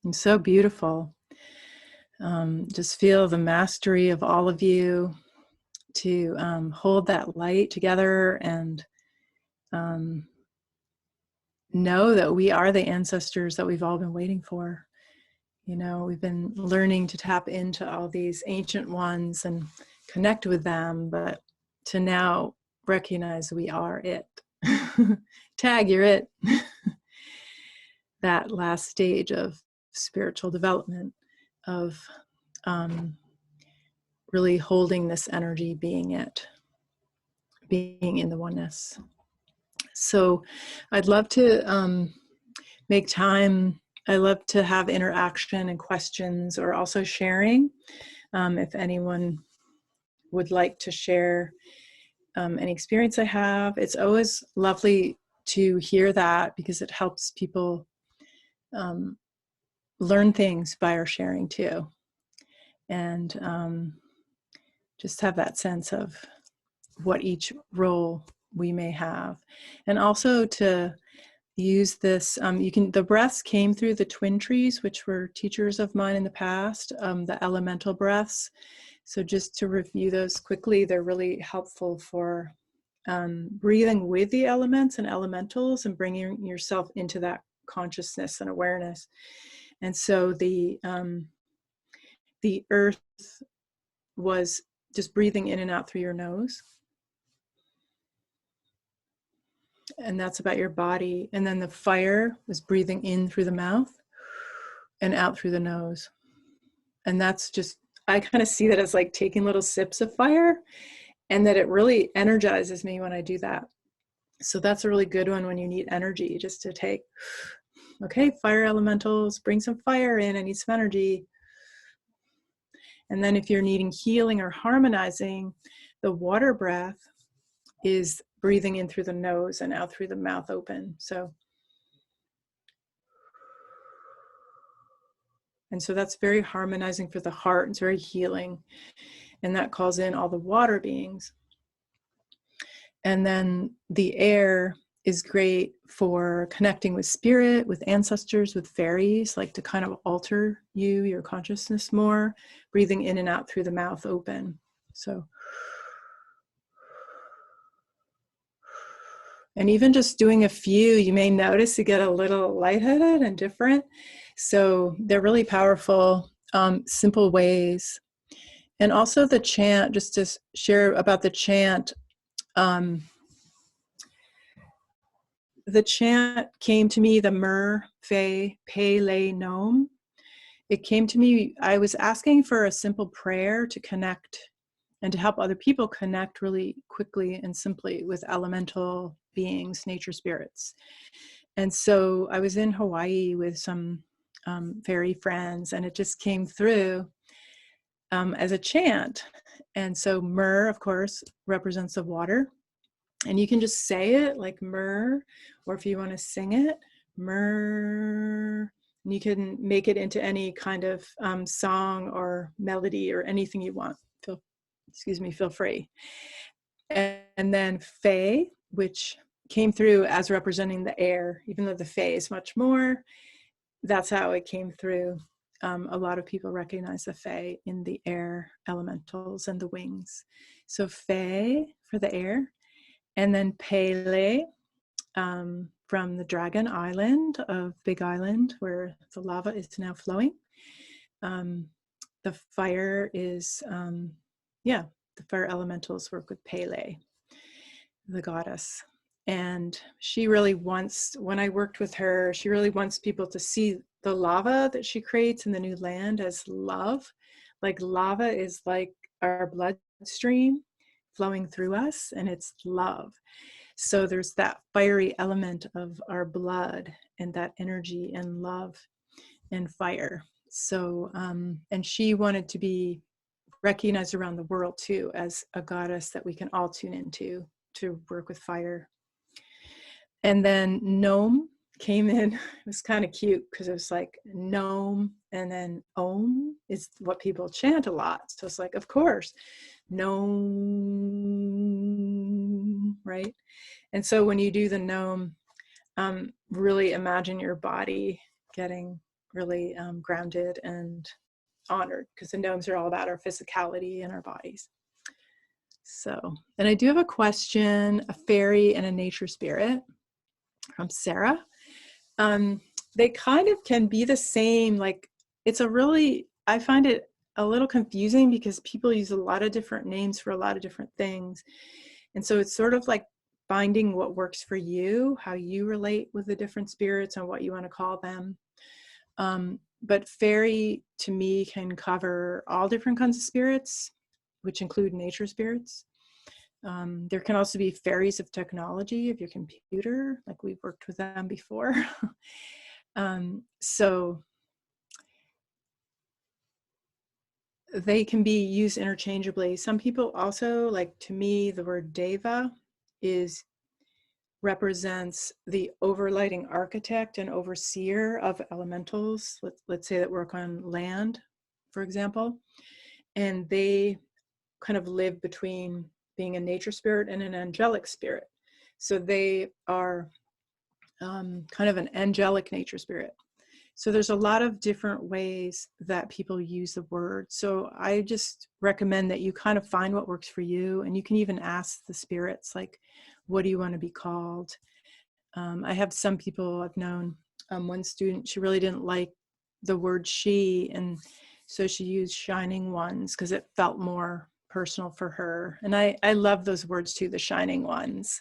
And so beautiful. Just feel the mastery of all of you to hold that light together and know that we are the ancestors that we've all been waiting for. You know, we've been learning to tap into all these ancient ones and connect with them, but to now recognize we are it. Tag, you're it. That last stage of spiritual development, of really holding this energy, being it, being in the oneness. So I'd love to make time. I love to have interaction and questions, or also sharing. If anyone would like to share any experience I have, it's always lovely to hear that, because it helps people learn things by our sharing too. And just have that sense of what each role we may have. And also to use this, the breaths came through the twin trees, which were teachers of mine in the past, the elemental breaths. So just to review those quickly, they're really helpful for breathing with the elements and elementals and bringing yourself into that consciousness and awareness. And so the earth was just breathing in and out through your nose. And that's about your body. And then the fire was breathing in through the mouth and out through the nose. And that's just, I kind of see that as like taking little sips of fire, and that it really energizes me when I do that. So that's a really good one when you need energy, just to take, okay, fire elementals, bring some fire in, I need some energy. And then if you're needing healing or harmonizing, the water breath is breathing in through the nose and out through the mouth open. And so that's very harmonizing for the heart. It's very healing. And that calls in all the water beings. And then the air is great for connecting with spirit, with ancestors, with fairies, like to kind of alter your consciousness more, breathing in and out through the mouth open. So, and even just doing a few, you may notice you get a little lightheaded and different. So they're really powerful, simple ways. And also the chant, just to share about the chant. The chant came to me, the Mer, Fe, Pe, Le, Nom. It came to me, I was asking for a simple prayer to connect and to help other people connect really quickly and simply with elemental beings, nature spirits. And so I was in Hawaii with some fairy friends, and it just came through as a chant. And so Mer, of course, represents the water. And you can just say it like Mer, or if you want to sing it, Mer. And you can make it into any kind of song or melody or anything you want. Feel free. And then Fae, which came through as representing the air, even though the Fae is much more. That's how it came through. A lot of people recognize the Fae in the air elementals and the wings. So Fae for the air. And then Pele, from the Dragon Island of Big Island, where the lava is now flowing. The fire is, the fire elementals work with Pele, the goddess. And she really wants, when I worked with her, she really wants people to see the lava that she creates in the new land as love. Like lava is like our bloodstream flowing through us, and it's love. So there's that fiery element of our blood and that energy and love and fire. So, and she wanted to be recognized around the world too as a goddess that we can all tune into to work with fire. And then Gnome came in. It was kind of cute because it was like Gnome, and then Om is what people chant a lot. So it's like, of course, Gnome, right? And so when you do the Gnome, really imagine your body getting really grounded and honored, because the gnomes are all about our physicality and our bodies. So, and I do have a question, a fairy and a nature spirit from Sarah. They kind of can be the same, like it's a really, I find it a little confusing because people use a lot of different names for a lot of different things. And so it's sort of like finding what works for you, how you relate with the different spirits and what you want to call them. But fairy to me can cover all different kinds of spirits, which include nature spirits. There can also be fairies of technology of your computer, like we've worked with them before. So they can be used interchangeably. Some people also, like to me, the word deva represents the overlighting architect and overseer of elementals. Let's say that work on land, for example, and they kind of live between being a nature spirit and an angelic spirit. So they are kind of an angelic nature spirit. So there's a lot of different ways that people use the word. So I just recommend that you kind of find what works for you, and you can even ask the spirits, like, what do you want to be called? I have some people I've known, one student, she really didn't like the word she, and so she used shining ones because it felt more personal for her. And I love those words too, the shining ones.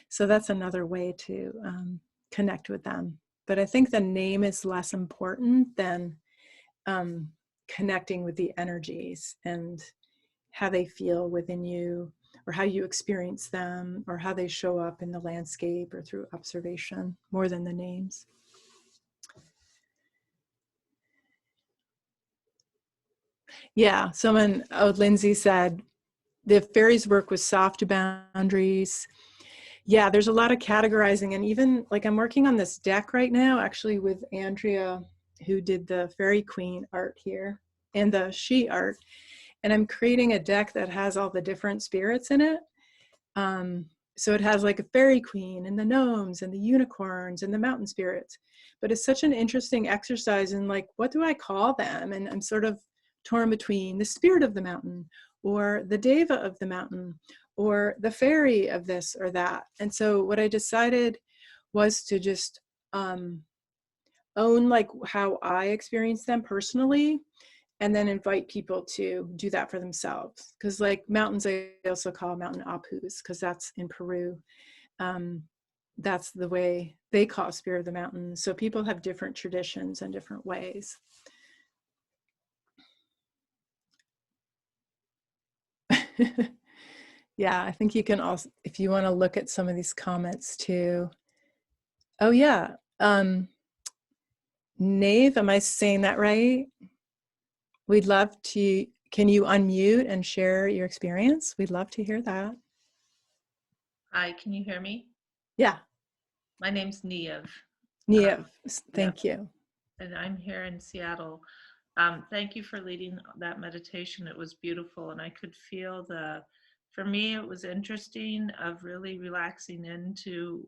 So that's another way to connect with them. But I think the name is less important than connecting with the energies and how they feel within you, or how you experience them, or how they show up in the landscape or through observation, more than the names. Yeah, Lindsay said, the fairies work with soft boundaries. Yeah, there's a lot of categorizing, and even like I'm working on this deck right now, actually with Andrea, who did the fairy queen art here and the she art. And I'm creating a deck that has all the different spirits in it. So it has like a fairy queen and the gnomes and the unicorns and the mountain spirits. But it's such an interesting exercise in like, what do I call them? And I'm sort of torn between the spirit of the mountain, or the deva of the mountain, or the fairy of this or that. And so what I decided was to just own like how I experience them personally, and then invite people to do that for themselves. Because like mountains, I also call mountain apus, because that's in Peru. That's the way they call spirit of the mountain. So people have different traditions and different ways. Yeah, I think you can also, if you want to look at some of these comments too. Oh yeah, Nave, am I saying that right? We'd love to, can you unmute and share your experience? We'd love to hear that. Hi, can you hear me? Yeah. My name's Niev. Niev, thank you. And I'm here in Seattle. Thank you for leading that meditation. It was beautiful, and I could feel for me, it was interesting of really relaxing into,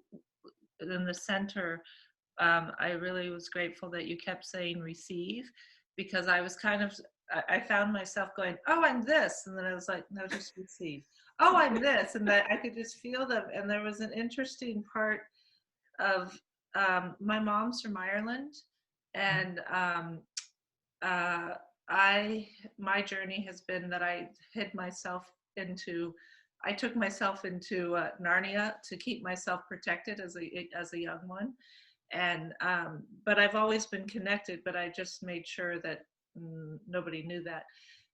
in the center. I really was grateful that you kept saying receive, because I was kind of, I found myself going, oh, I'm this. And then I was like, no, just receive. Oh, I'm this. And that I could just feel them. And there was an interesting part of, my mom's from Ireland. And my journey has been that I took myself into Narnia to keep myself protected as a young one. And but I've always been connected, but I just made sure that nobody knew that.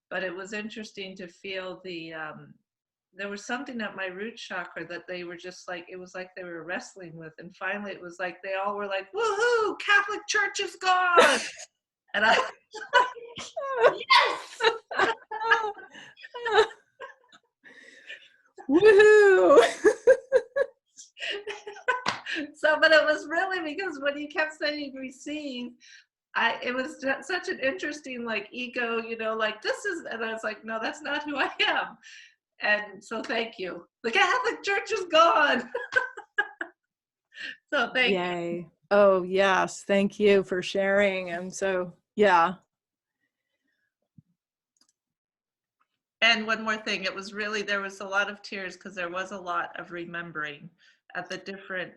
But it was interesting to feel there was something at my root chakra that they were just like, it was like they were wrestling with. And finally it was like they all were like, woohoo, Catholic Church is gone. And I yes. Woohoo. So, but it was really because when you kept saying receive, it was such an interesting like ego, like this is, and I was like, no, that's not who I am. And so thank you. The Catholic Church is gone. So thank you. Oh yes, thank you for sharing. And so, yeah. And one more thing, it was really, there was a lot of tears because there was a lot of remembering at the different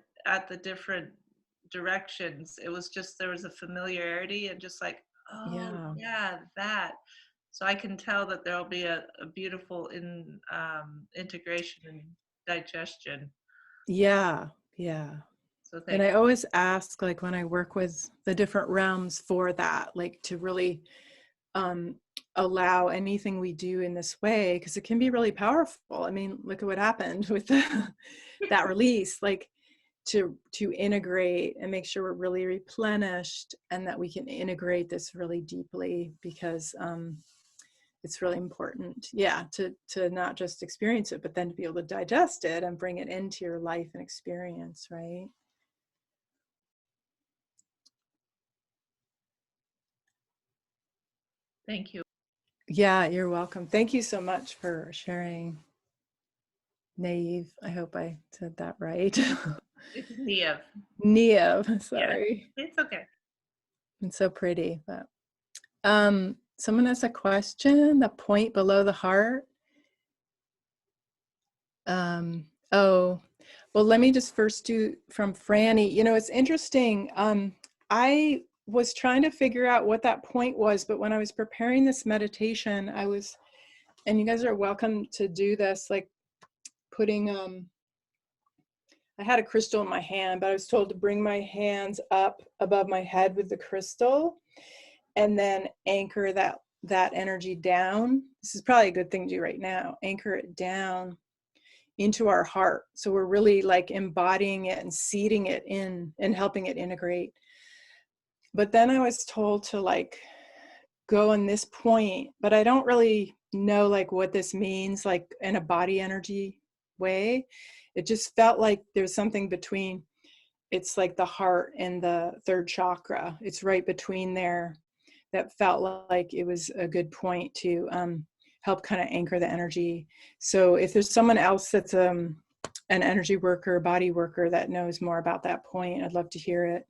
directions. It was just, there was a familiarity and just like, Oh, yeah, that. So I can tell that there'll be a beautiful integration and digestion. Yeah, yeah. So And thank I always ask, like when I work with the different realms for that, like to really allow anything we do in this way, because it can be really powerful. I mean, look at what happened with that release, like to integrate and make sure we're really replenished and that we can integrate this really deeply, because it's really important, yeah, to not just experience it, but then to be able to digest it and bring it into your life and experience, right? Thank you. Yeah, you're welcome. Thank you so much for sharing. Naive, I hope I said that right. It's Niev. Neve, Yeah, sorry. it's okay. It's so pretty. But someone has a question, the point below the heart. Oh, well, let me just first do from Franny. You know, it's interesting. I was trying to figure out what that point was, but when I was preparing this meditation, and you guys are welcome to do this, like putting, I had a crystal in my hand, but I was told to bring my hands up above my head with the crystal and then anchor that energy down. This is probably a good thing to do right now. Anchor it down into our heart. So we're really like embodying it and seeding it in and helping it integrate. But then I was told to like go on this point, but I don't really know like what this means, like in a body energy way. It just felt like there's something between, it's like the heart and the third chakra. It's right between there. That felt like it was a good point to help kind of anchor the energy. So if there's someone else that's an energy worker, body worker that knows more about that point, I'd love to hear it.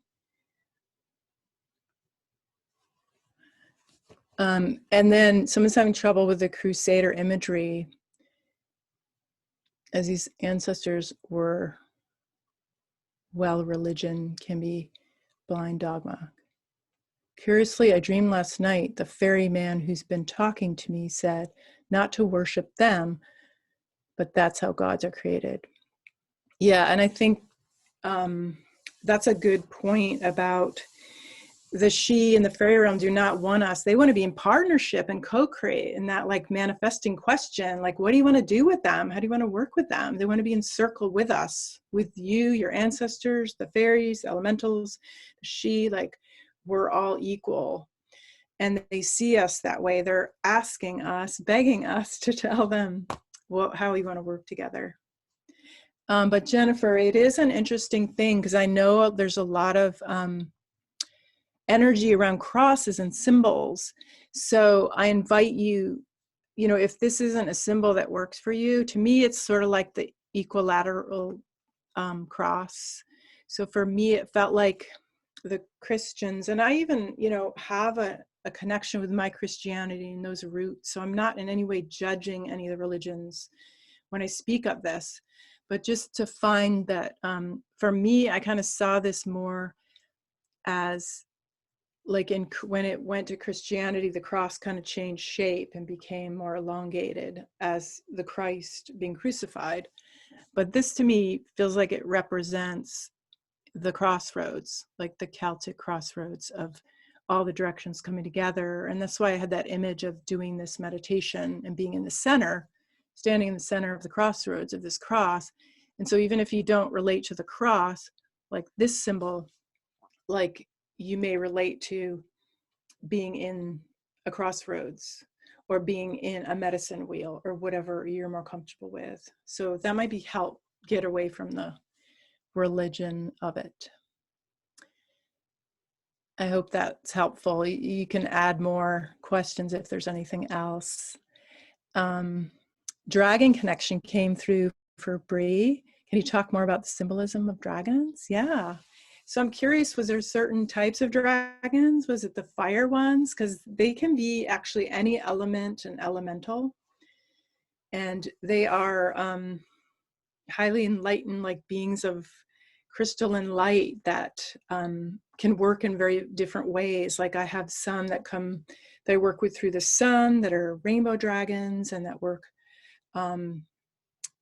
And then someone's having trouble with the crusader imagery, as these ancestors were, well, religion can be blind dogma. Curiously, I dreamed last night the fairy man who's been talking to me said not to worship them, but that's how gods are created. Yeah, and I think that's a good point about the she and the fairy realm do not want us. They want to be in partnership and co-create, and that like manifesting question, like, what do you want to do with them? How do you want to work with them? They want to be in circle with us, with you, your ancestors, the fairies, the elementals, the she, like we're all equal. And they see us that way. They're asking us, begging us to tell them how we want to work together. But Jennifer, it is an interesting thing because I know there's a lot of energy around crosses and symbols. So I invite you, you know, if this isn't a symbol that works for you, to me, it's sort of like the equilateral cross. So for me, it felt like the Christians, and I even, you know, have a connection with my Christianity and those roots. So I'm not in any way judging any of the religions when I speak of this, but just to find that for me, I kind of saw this more as like when it went to Christianity, the cross kind of changed shape and became more elongated as the Christ being crucified. But this to me feels like it represents the crossroads, like the Celtic crossroads of all the directions coming together. And that's why I had that image of doing this meditation and being in the center, standing in the center of the crossroads of this cross. And so even if you don't relate to the cross, like this symbol, like you may relate to being in a crossroads or being in a medicine wheel or whatever you're more comfortable with. So that might be help get away from the religion of it. I hope that's helpful. You can add more questions if there's anything else. Dragon connection came through for Bree. Can you talk more about the symbolism of dragons? Yeah. So I'm curious, was there certain types of dragons? Was it the fire ones? Because they can be actually any element and elemental. And they are highly enlightened, like beings of crystalline light that can work in very different ways. Like I have some that I work with through the sun that are rainbow dragons, and that work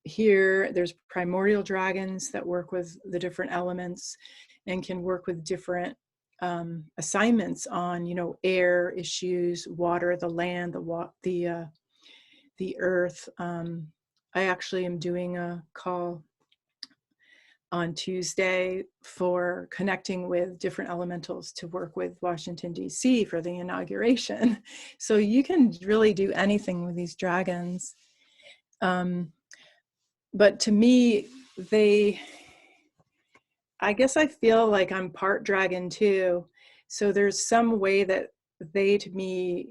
here. There's primordial dragons that work with the different elements and can work with different assignments on, air issues, water, the land, the earth. I actually am doing a call on Tuesday for connecting with different elementals to work with Washington, D.C. for the inauguration. So you can really do anything with these dragons. But to me, I guess I feel like I'm part dragon too. So there's some way that they, to me,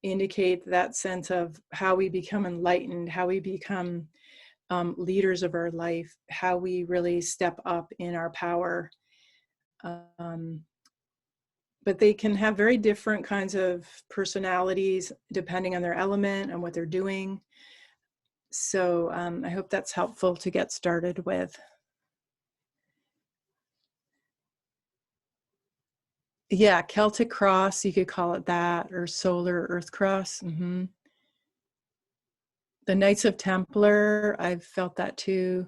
indicate that sense of how we become enlightened, how we become leaders of our life, how we really step up in our power. But they can have very different kinds of personalities depending on their element and what they're doing. So I hope that's helpful to get started with. Yeah, Celtic cross, you could call it that, or solar earth cross. Mm-hmm. The Knights of Templar, I've felt that too.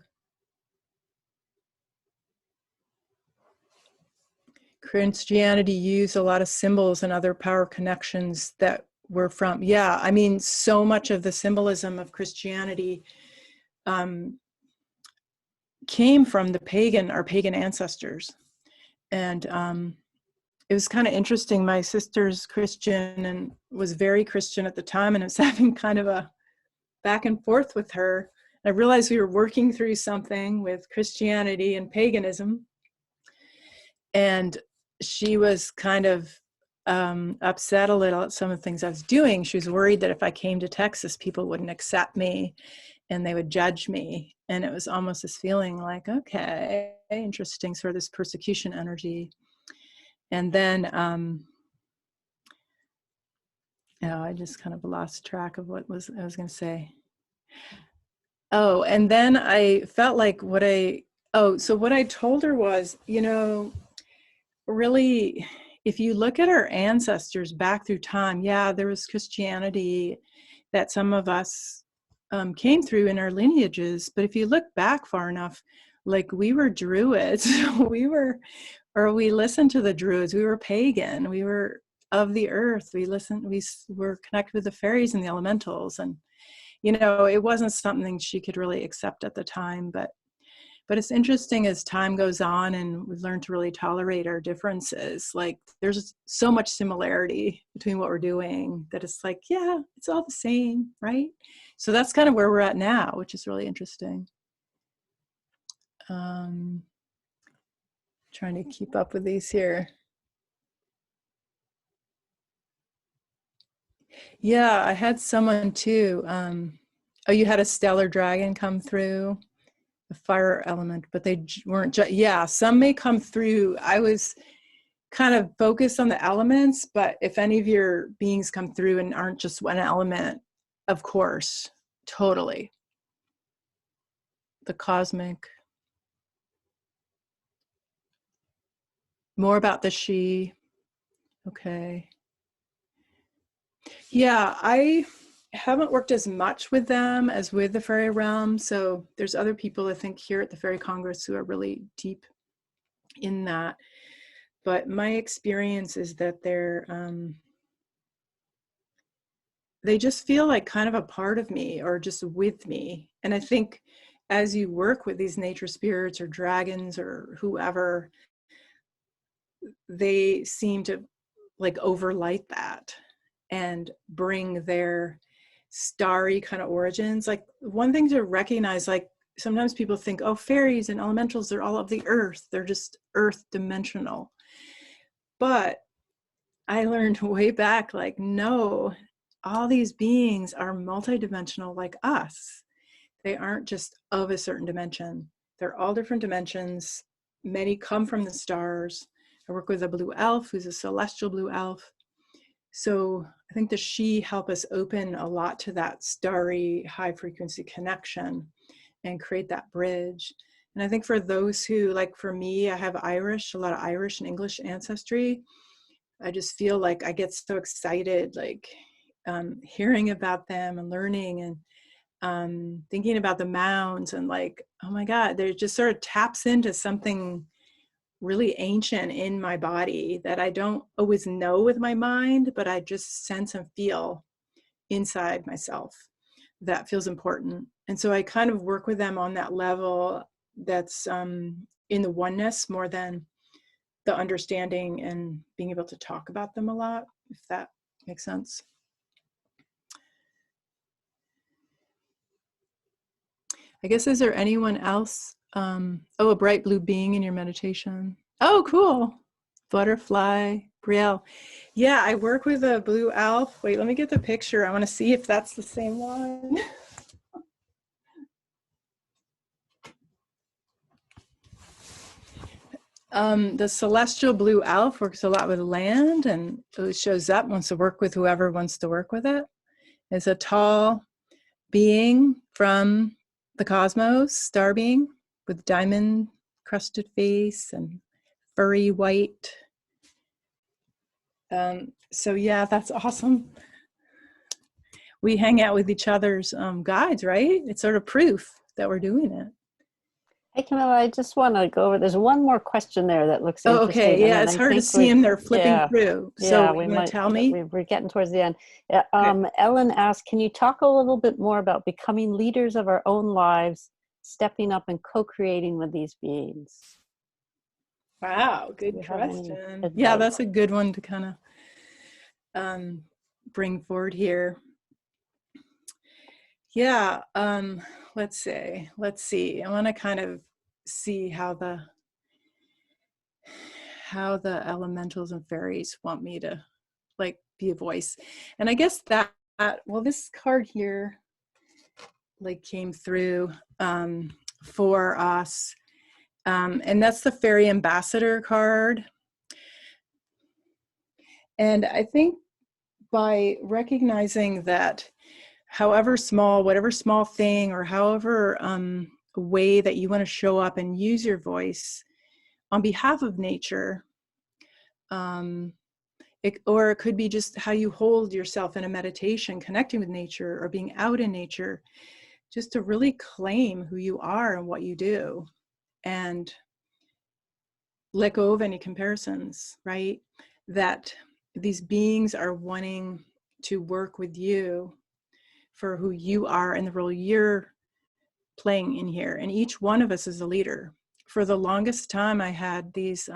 Christianity used a lot of symbols and other power connections that were from, I mean, so much of the symbolism of Christianity came from our pagan ancestors. And it was kind of interesting. My sister's Christian and was very Christian at the time, and I was having kind of a back and forth with her. I realized we were working through something with Christianity and paganism. And she was kind of upset a little at some of the things I was doing. She was worried that if I came to Texas, people wouldn't accept me and they would judge me. And it was almost this feeling like, okay, interesting, sort of this persecution energy. And then, I just kind of lost track of what I was going to say. Oh, and then I felt like what I told her was, really, if you look at our ancestors back through time, there was Christianity that some of us came through in our lineages. But if you look back far enough, like we were Druids, we listened to the Druids, we were pagan, we were of the earth, we were connected with the fairies and the elementals. And, it wasn't something she could really accept at the time, but it's interesting as time goes on and we've learned to really tolerate our differences. Like there's so much similarity between what we're doing that it's like, it's all the same, right? So that's kind of where we're at now, which is really interesting. Trying to keep up with these here. Yeah, I had someone too. You had a stellar dragon come through, the fire element, but they weren't. Some may come through. I was kind of focused on the elements, but if any of your beings come through and aren't just one element, of course, totally. The cosmic. More about the she. Okay. Yeah, I haven't worked as much with them as with the fairy realm. So there's other people, I think, here at the Fairy Congress who are really deep in that. But my experience is that they just feel like kind of a part of me or just with me. And I think as you work with these nature spirits or dragons or whoever, they seem to like overlight that and bring their starry kind of origins. Like one thing to recognize, like sometimes people think, oh, fairies and elementals, they're all of the earth. They're just earth dimensional. But I learned way back, like, no, all these beings are multidimensional like us. They aren't just of a certain dimension. They're all different dimensions. Many come from the stars. I work with a blue elf who's a celestial blue elf. So I think the she help us open a lot to that starry high frequency connection and create that bridge. And I think for those who, like for me, I have Irish, a lot of Irish and English ancestry. I just feel like I get so excited, like hearing about them and learning and thinking about the mounds and like, oh my God, there just sort of taps into something really ancient in my body that I don't always know with my mind, but I just sense and feel inside myself that feels important. And so I kind of work with them on that level that's in the oneness more than the understanding and being able to talk about them a lot, if that makes sense. I guess, is there anyone else? Oh, a bright blue being in your meditation. Oh, cool. Butterfly, Brielle. Yeah, I work with a blue elf. Wait, let me get the picture. I want to see if that's the same one. The celestial blue elf works a lot with land, and it shows up, wants to work with whoever wants to work with it. It's a tall being from the cosmos, star being, with diamond crusted face and furry white. So yeah, that's awesome. We hang out with each other's guides, right? It's sort of proof that we're doing it. Hey, Camilla, I just want to go over, there's one more question there that looks Oh, interesting. okay. Yeah, it's hard to see them. They're flipping through. So we you want might, to tell me? we're getting towards the end. Yeah, Okay. Ellen asked, can you talk a little bit more about becoming leaders of our own lives, stepping up and co-creating with these beings? Wow, good Do you have any question. advice? Yeah, that's a good one to kind of bring forward here. Yeah, let's see. I want to kind of see how the elementals and fairies want me to like be a voice. And I guess that, well, this card here like came through for us. And that's the Fairy Ambassador card. And I think by recognizing that however small, whatever small thing or however way that you want to show up and use your voice on behalf of nature, or it could be just how you hold yourself in a meditation, connecting with nature or being out in nature, just to really claim who you are and what you do and let go of any comparisons, right? That these beings are wanting to work with you for who you are and the role you're playing in here. And each one of us is a leader. For the longest time, I had these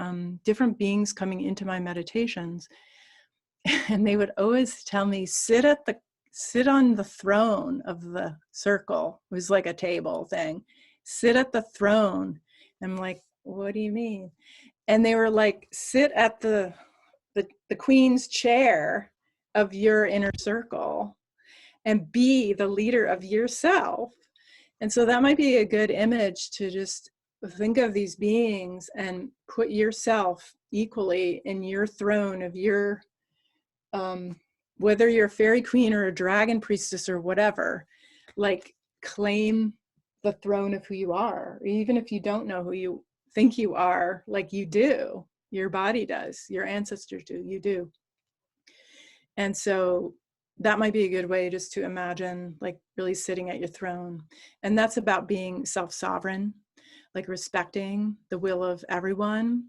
different beings coming into my meditations, and they would always tell me, sit on the throne of the circle. It was like a table thing. Sit at the throne. I'm like, what do you mean? And they were like, sit at the queen's chair of your inner circle and be the leader of yourself. And so that might be a good image to just think of these beings and put yourself equally in your throne of your, whether you're a fairy queen or a dragon priestess or whatever, like claim the throne of who you are. Even if you don't know who you think you are, like you do, your body does, your ancestors do, you do. And so that might be a good way just to imagine like really sitting at your throne. And that's about being self-sovereign, like respecting the will of everyone,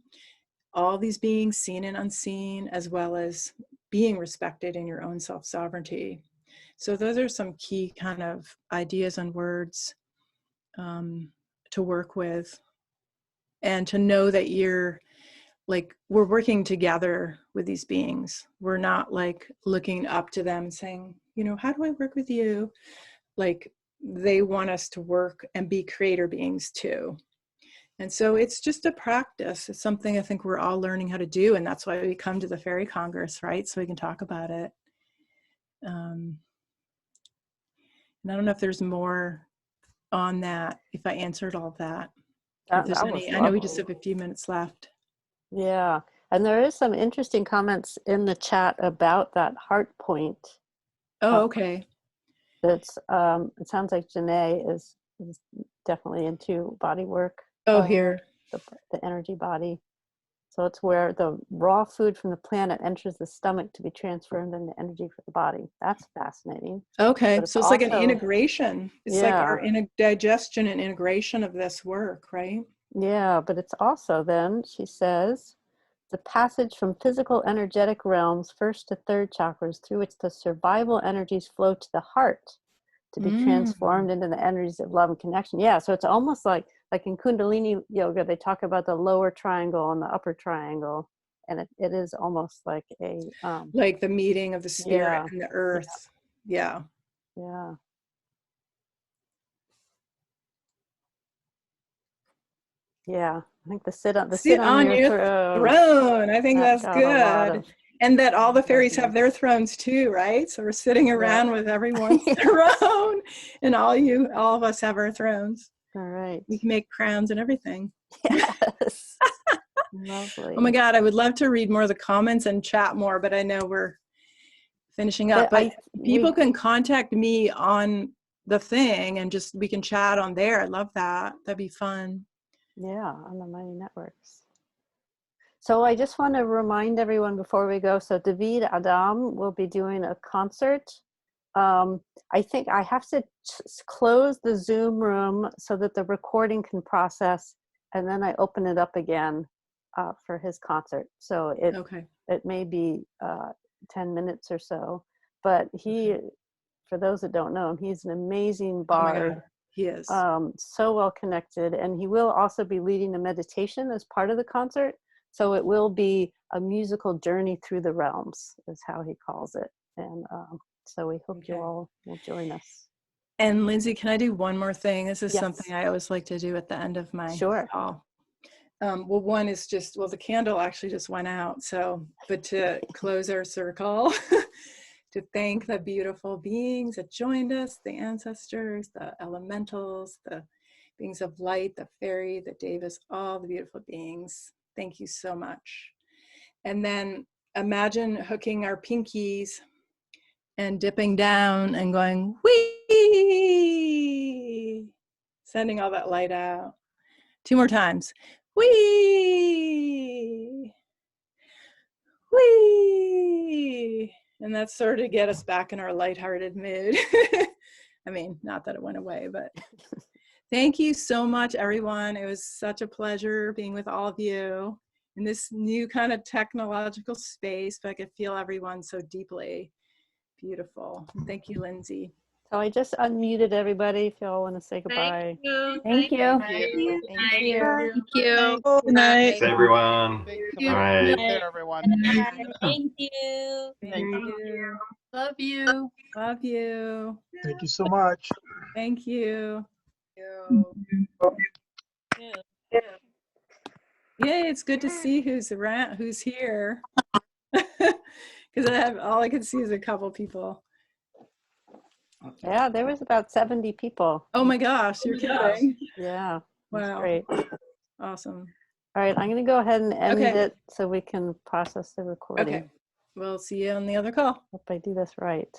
all these beings seen and unseen, as well as being respected in your own self-sovereignty. So those are some key kind of ideas and words to work with, and to know that you're like, we're working together with these beings. We're not like looking up to them and saying, you know, how do I work with you? Like they want us to work and be creator beings too. And so it's just a practice. It's something I think we're all learning how to do. And that's why we come to the Fairy Congress, right? So we can talk about it. And I don't know if there's more on that, if I answered all of that. If there's any, I know we just have a few minutes left. Yeah, and there is some interesting comments in the chat about that heart point. Oh, okay. That's it sounds like Janae is definitely into body work. Oh, here. the energy body. So it's where the raw food from the planet enters the stomach to be transformed into energy for the body. That's fascinating. Okay, But so it's like an also, integration. It's like our yeah, digestion and integration of this work, right? yeah, but it's also then, she says, the passage from physical energetic realms, first to third chakras, through which the survival energies flow to the heart to be transformed into the energies of love and connection. Yeah, so it's almost like in Kundalini yoga, they talk about the lower triangle and the upper triangle, and it is almost like a like the meeting of the spirit yeah, and the earth. Yeah. yeah. Yeah, I think the sit on your throne. I think that that's got a lot good. of And that all the fairies resonance. have their thrones too, right? So we're sitting around with everyone's Yes. throne, and all of us have our thrones. All right. We can make crowns and everything. Yes. Lovely. Oh my God, I would love to read more of the comments and chat more, but I know we're finishing up. But people can contact me on the thing and just we can chat on there. I love that. That'd be fun. Yeah, on the Mighty Networks. So I just want to remind everyone before we go, so David Adam will be doing a concert. I think I have to close the Zoom room so that the recording can process, and then I open it up again for his concert. So it may be 10 minutes or so, but for those that don't know him, he's an amazing bard. Oh, he is. So well connected, and he will also be leading a meditation as part of the concert. So it will be a musical journey through the realms, is how he calls it. And so we hope you all will join us. And Lindsay, can I do one more thing? This is Yes. something I always like to do at the end of my call. Well, one is just, the candle actually just went out. So, but to close our circle, to thank the beautiful beings that joined us, the ancestors, the elementals, the beings of light, the fairy, the devas, all the beautiful beings. Thank you so much. And then imagine hooking our pinkies and dipping down and going, wee, sending all that light out. 2 more times. Wee, wee. And that's sort of to get us back in our lighthearted mood. I mean, not that it went away, but thank you so much, everyone. It was such a pleasure being with all of you in this new kind of technological space, but I could feel everyone so deeply. Beautiful. Thank you, Lindsay. So I just unmuted everybody if y'all want to say goodbye. Thank you. Thank you. Thank you. Thank you. Good night. Thanks, everyone. All right. Take care, everyone. Thank you. Thank you. Love you. Love you. Thank you so much. Thank you. Yay, it's good to see who's around, who's here. Because all I can see is a couple people. Yeah, there was about 70 people. Oh my gosh, you're kidding. Yeah. Wow. Great. Awesome. All right, I'm going to go ahead and end it so we can process the recording. Okay. We'll see you on the other call. Hope I do this right.